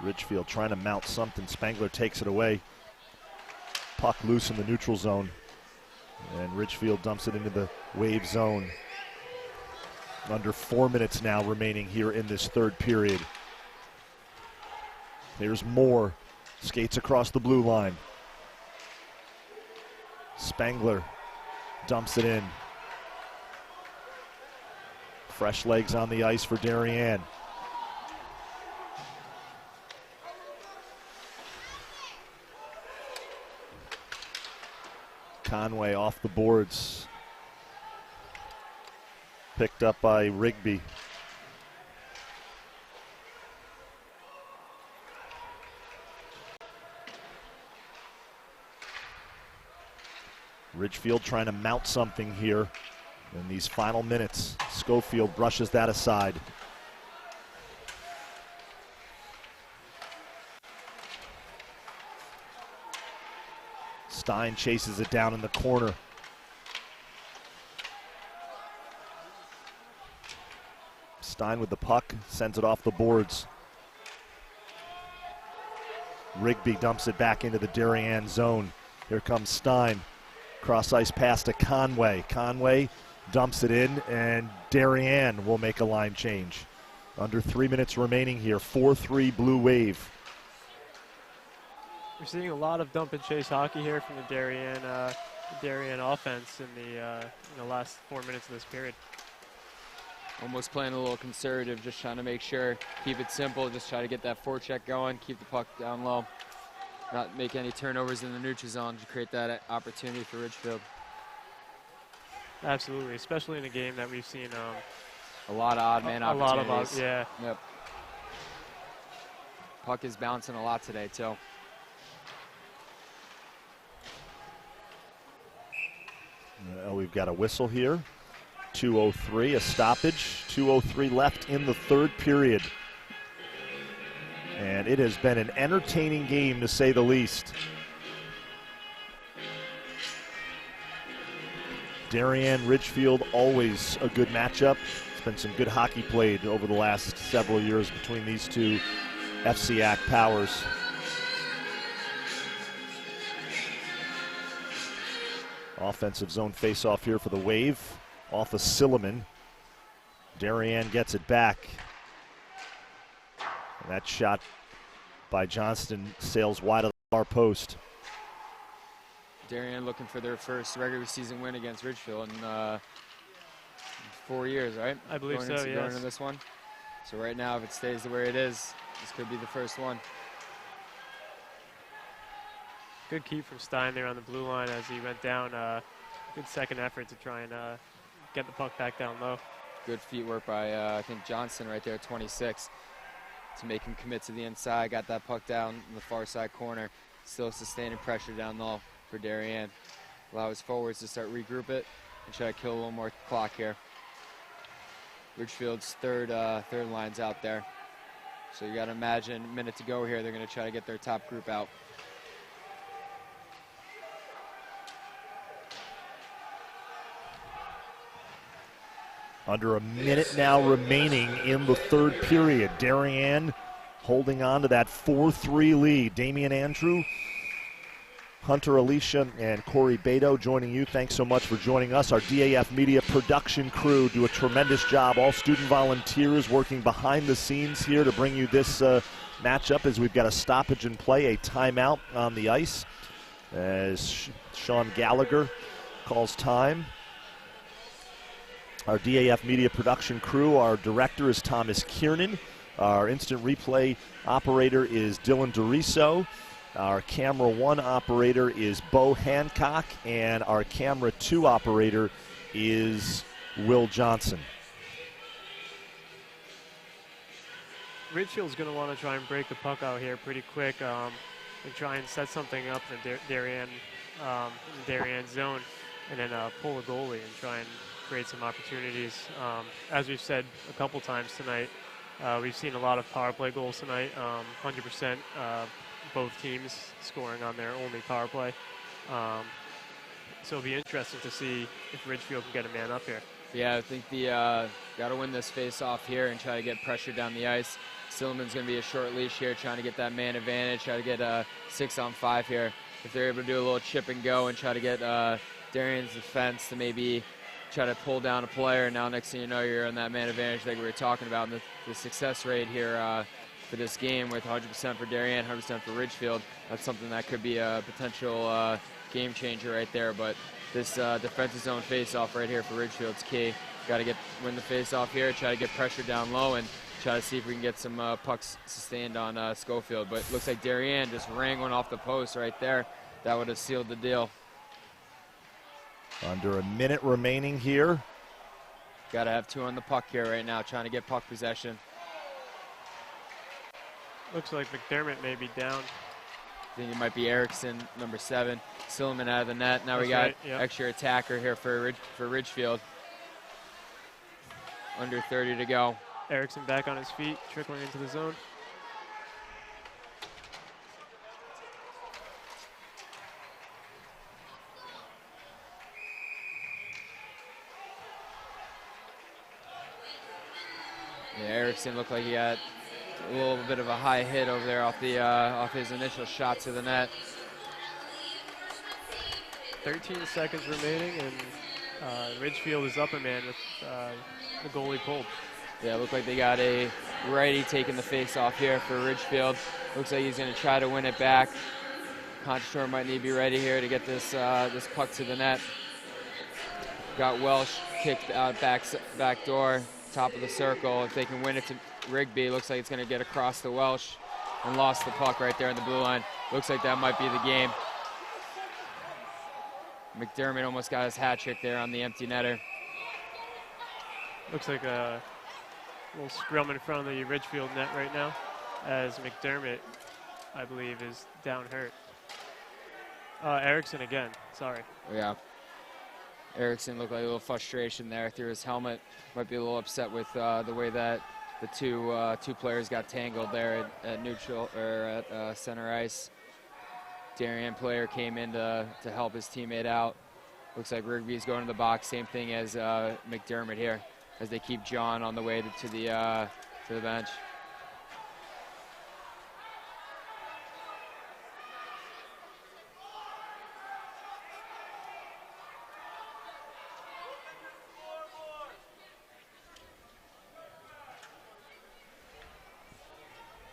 Ridgefield trying to mount something. Spangler takes it away. Puck loose in the neutral zone. And Ridgefield dumps it into the Wave zone. Under 4 minutes now remaining here in this third period. Here's Moore. Skates across the blue line. Spangler dumps it in. Fresh legs on the ice for Darien. Conway off the boards. Picked up by Rigby. Ridgefield trying to mount something here in these final minutes. Schofield brushes that aside. Stein chases it down in the corner. Stein with the puck, sends it off the boards. Rigby dumps it back into the Darien zone. Here comes Stein. Cross ice pass to Conway. Conway dumps it in, and Darien will make a line change. Under 3 minutes remaining here. 4-3 Blue Wave. We're seeing a lot of dump and chase hockey here from the Darien offense in the last 4 minutes of this period. Almost playing a little conservative, just trying to make sure, keep it simple, just try to get that forecheck going, keep the puck down low, not make any turnovers in the neutral zone to create that opportunity for Ridgefield. Absolutely, especially in a game that we've seen a lot of odd man opportunities. A lot of yeah. Yep. Puck is bouncing a lot today too. We've got a whistle here. 2:03, a stoppage. 2:03 left in the third period. And it has been an entertaining game, to say the least. Darien, Ridgefield, always a good matchup. It's been some good hockey played over the last several years between these two FCIAC powers. Offensive zone face-off here for the Wave. Off of Silliman. Darien gets it back. And that shot by Johnston sails wide of the far post. Darien looking for their first regular season win against Ridgefield in 4 years, right? I believe so, yes. Going into this one. So right now, if it stays the way it is, this could be the first one. Good keep from Stein there on the blue line as he went down. Good second effort to try and get the puck back down low. Good feet work by, I think, Johnson right there, 26, to make him commit to the inside. Got that puck down in the far side corner. Still sustaining pressure down low for Darien. Allow his forwards to start regroup it and try to kill a little more clock here. Ridgefield's third line's out there. So you got to imagine a minute to go here. They're going to try to get their top group out. Under a minute now remaining in the third period. Darien holding on to that 4-3 lead. Damian Andrew, Hunter Alicia, and Corey Beto joining you. Thanks so much for joining us. Our DAF Media production crew do a tremendous job. All student volunteers working behind the scenes here to bring you this matchup as we've got a stoppage in play, a timeout on the ice as Sean Gallagher calls time. Our DAF Media production crew, our director is Thomas Kiernan. Our instant replay operator is Dylan DeRiso. Our camera 1 operator is Bo Hancock. And our camera 2 operator is Will Johnson. Ridgefield's going to want to try and break the puck out here pretty quick and try and set something up in the Darien zone and then pull a goalie and try and create some opportunities. As we've said a couple times tonight, we've seen a lot of power play goals tonight. 100% both teams scoring on their only power play. So it'll be interesting to see if Ridgefield can get a man up here. Yeah, I think the got to win this face-off here and try to get pressure down the ice. Silliman's going to be a short leash here, trying to get that man advantage, try to get a 6-on-5 here. If they're able to do a little chip and go and try to get Darien's defense to maybe try to pull down a player, now next thing you know, you're on that man advantage like we were talking about. And the success rate here for this game with 100% for Darien, 100% for Ridgefield, that's something that could be a potential game changer right there. But this defensive zone face-off right here for Ridgefield's key. Got to win the face-off here, try to get pressure down low, and try to see if we can get some pucks sustained on Schofield. But it looks like Darien just rang one off the post right there. That would have sealed the deal. Under a minute remaining here. Got to have 2 on the puck here right now, trying to get puck possession. Looks like McDermott may be down. I think it might be Erickson, number 7. Silliman out of the net. Now we got extra attacker here for Ridgefield. Under 30 to go. Erickson back on his feet, trickling into the zone. Yeah, Erickson looked like he had a little bit of a high hit over there off his initial shot to the net. 13 seconds remaining, and Ridgefield is up a man with the goalie pulled. Yeah, it looked like they got a righty taking the face off here for Ridgefield. Looks like he's going to try to win it back. Conchator might need to be ready here to get this this puck to the net. Got Welsh kicked out back door, top of the circle. If they can win it to Rigby, looks like it's going to get across the Welsh and lost the puck right there in the blue line. Looks like that might be the game. McDermott almost got his hat trick there on the empty netter. Looks like a little scrum in front of the Ridgefield net right now, as McDermott, I believe, is down hurt. Erickson again, sorry. Yeah. Erickson looked like a little frustration there through his helmet. Might be a little upset with the way that the two players got tangled there at neutral or at center ice. Darien player came in to help his teammate out. Looks like Rigby's going to the box. Same thing as McDermott here, as they keep John on the way to the bench.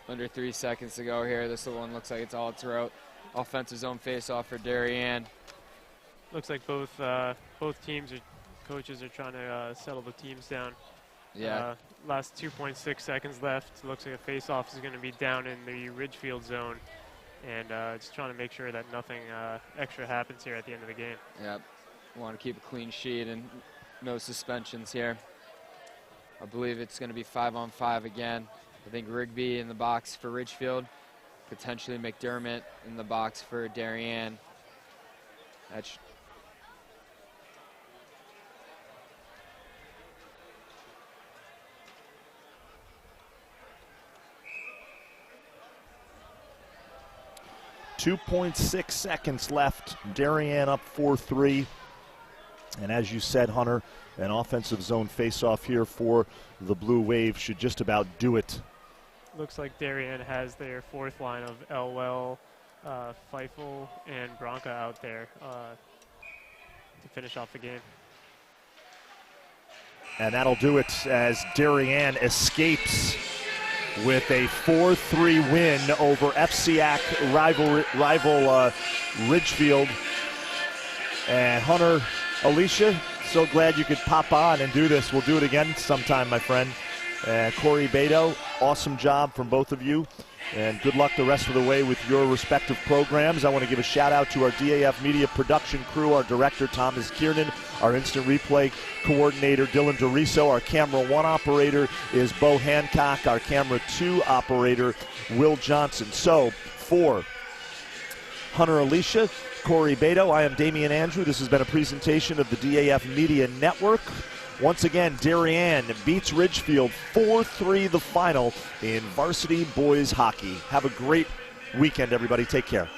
Under 3 seconds to go here. This one looks like it's all throughout. Offensive zone face-off for Darien. Looks like both teams or coaches are trying to settle the teams down. Yeah. Last 2.6 seconds left. Looks like a face-off is going to be down in the Ridgefield zone, and just trying to make sure that nothing extra happens here at the end of the game. Yeah. Want to keep a clean sheet and no suspensions here. I believe it's going to be 5-on-5 again. I think Rigby in the box for Ridgefield, potentially McDermott in the box for Darien. That's .6 seconds left. Darien up 4-3. And as you said, Hunter, an offensive zone face-off here for the Blue Wave should just about do it. Looks like Darien has their fourth line of Elwell, Feifel, and Bronca out there to finish off the game. And that'll do it as Darien escapes with a 4-3 win over FCIAC rival Ridgefield. And Hunter, Alicia, so glad you could pop on and do this. We'll do it again sometime, my friend. Corey Beto, awesome job from both of you. And good luck the rest of the way with your respective programs. I want to give a shout out to our DAF Media production crew, our director, Thomas Kiernan, our instant replay coordinator, Dylan DeRiso. Our camera 1 operator is Bo Hancock. Our camera 2 operator, Will Johnson. So for Hunter Alicia, Corey Beto, I am Damian Andrew. This has been a presentation of the DAF Media Network. Once again, Darien beats Ridgefield 4-3 the final in varsity boys hockey. Have a great weekend, everybody. Take care.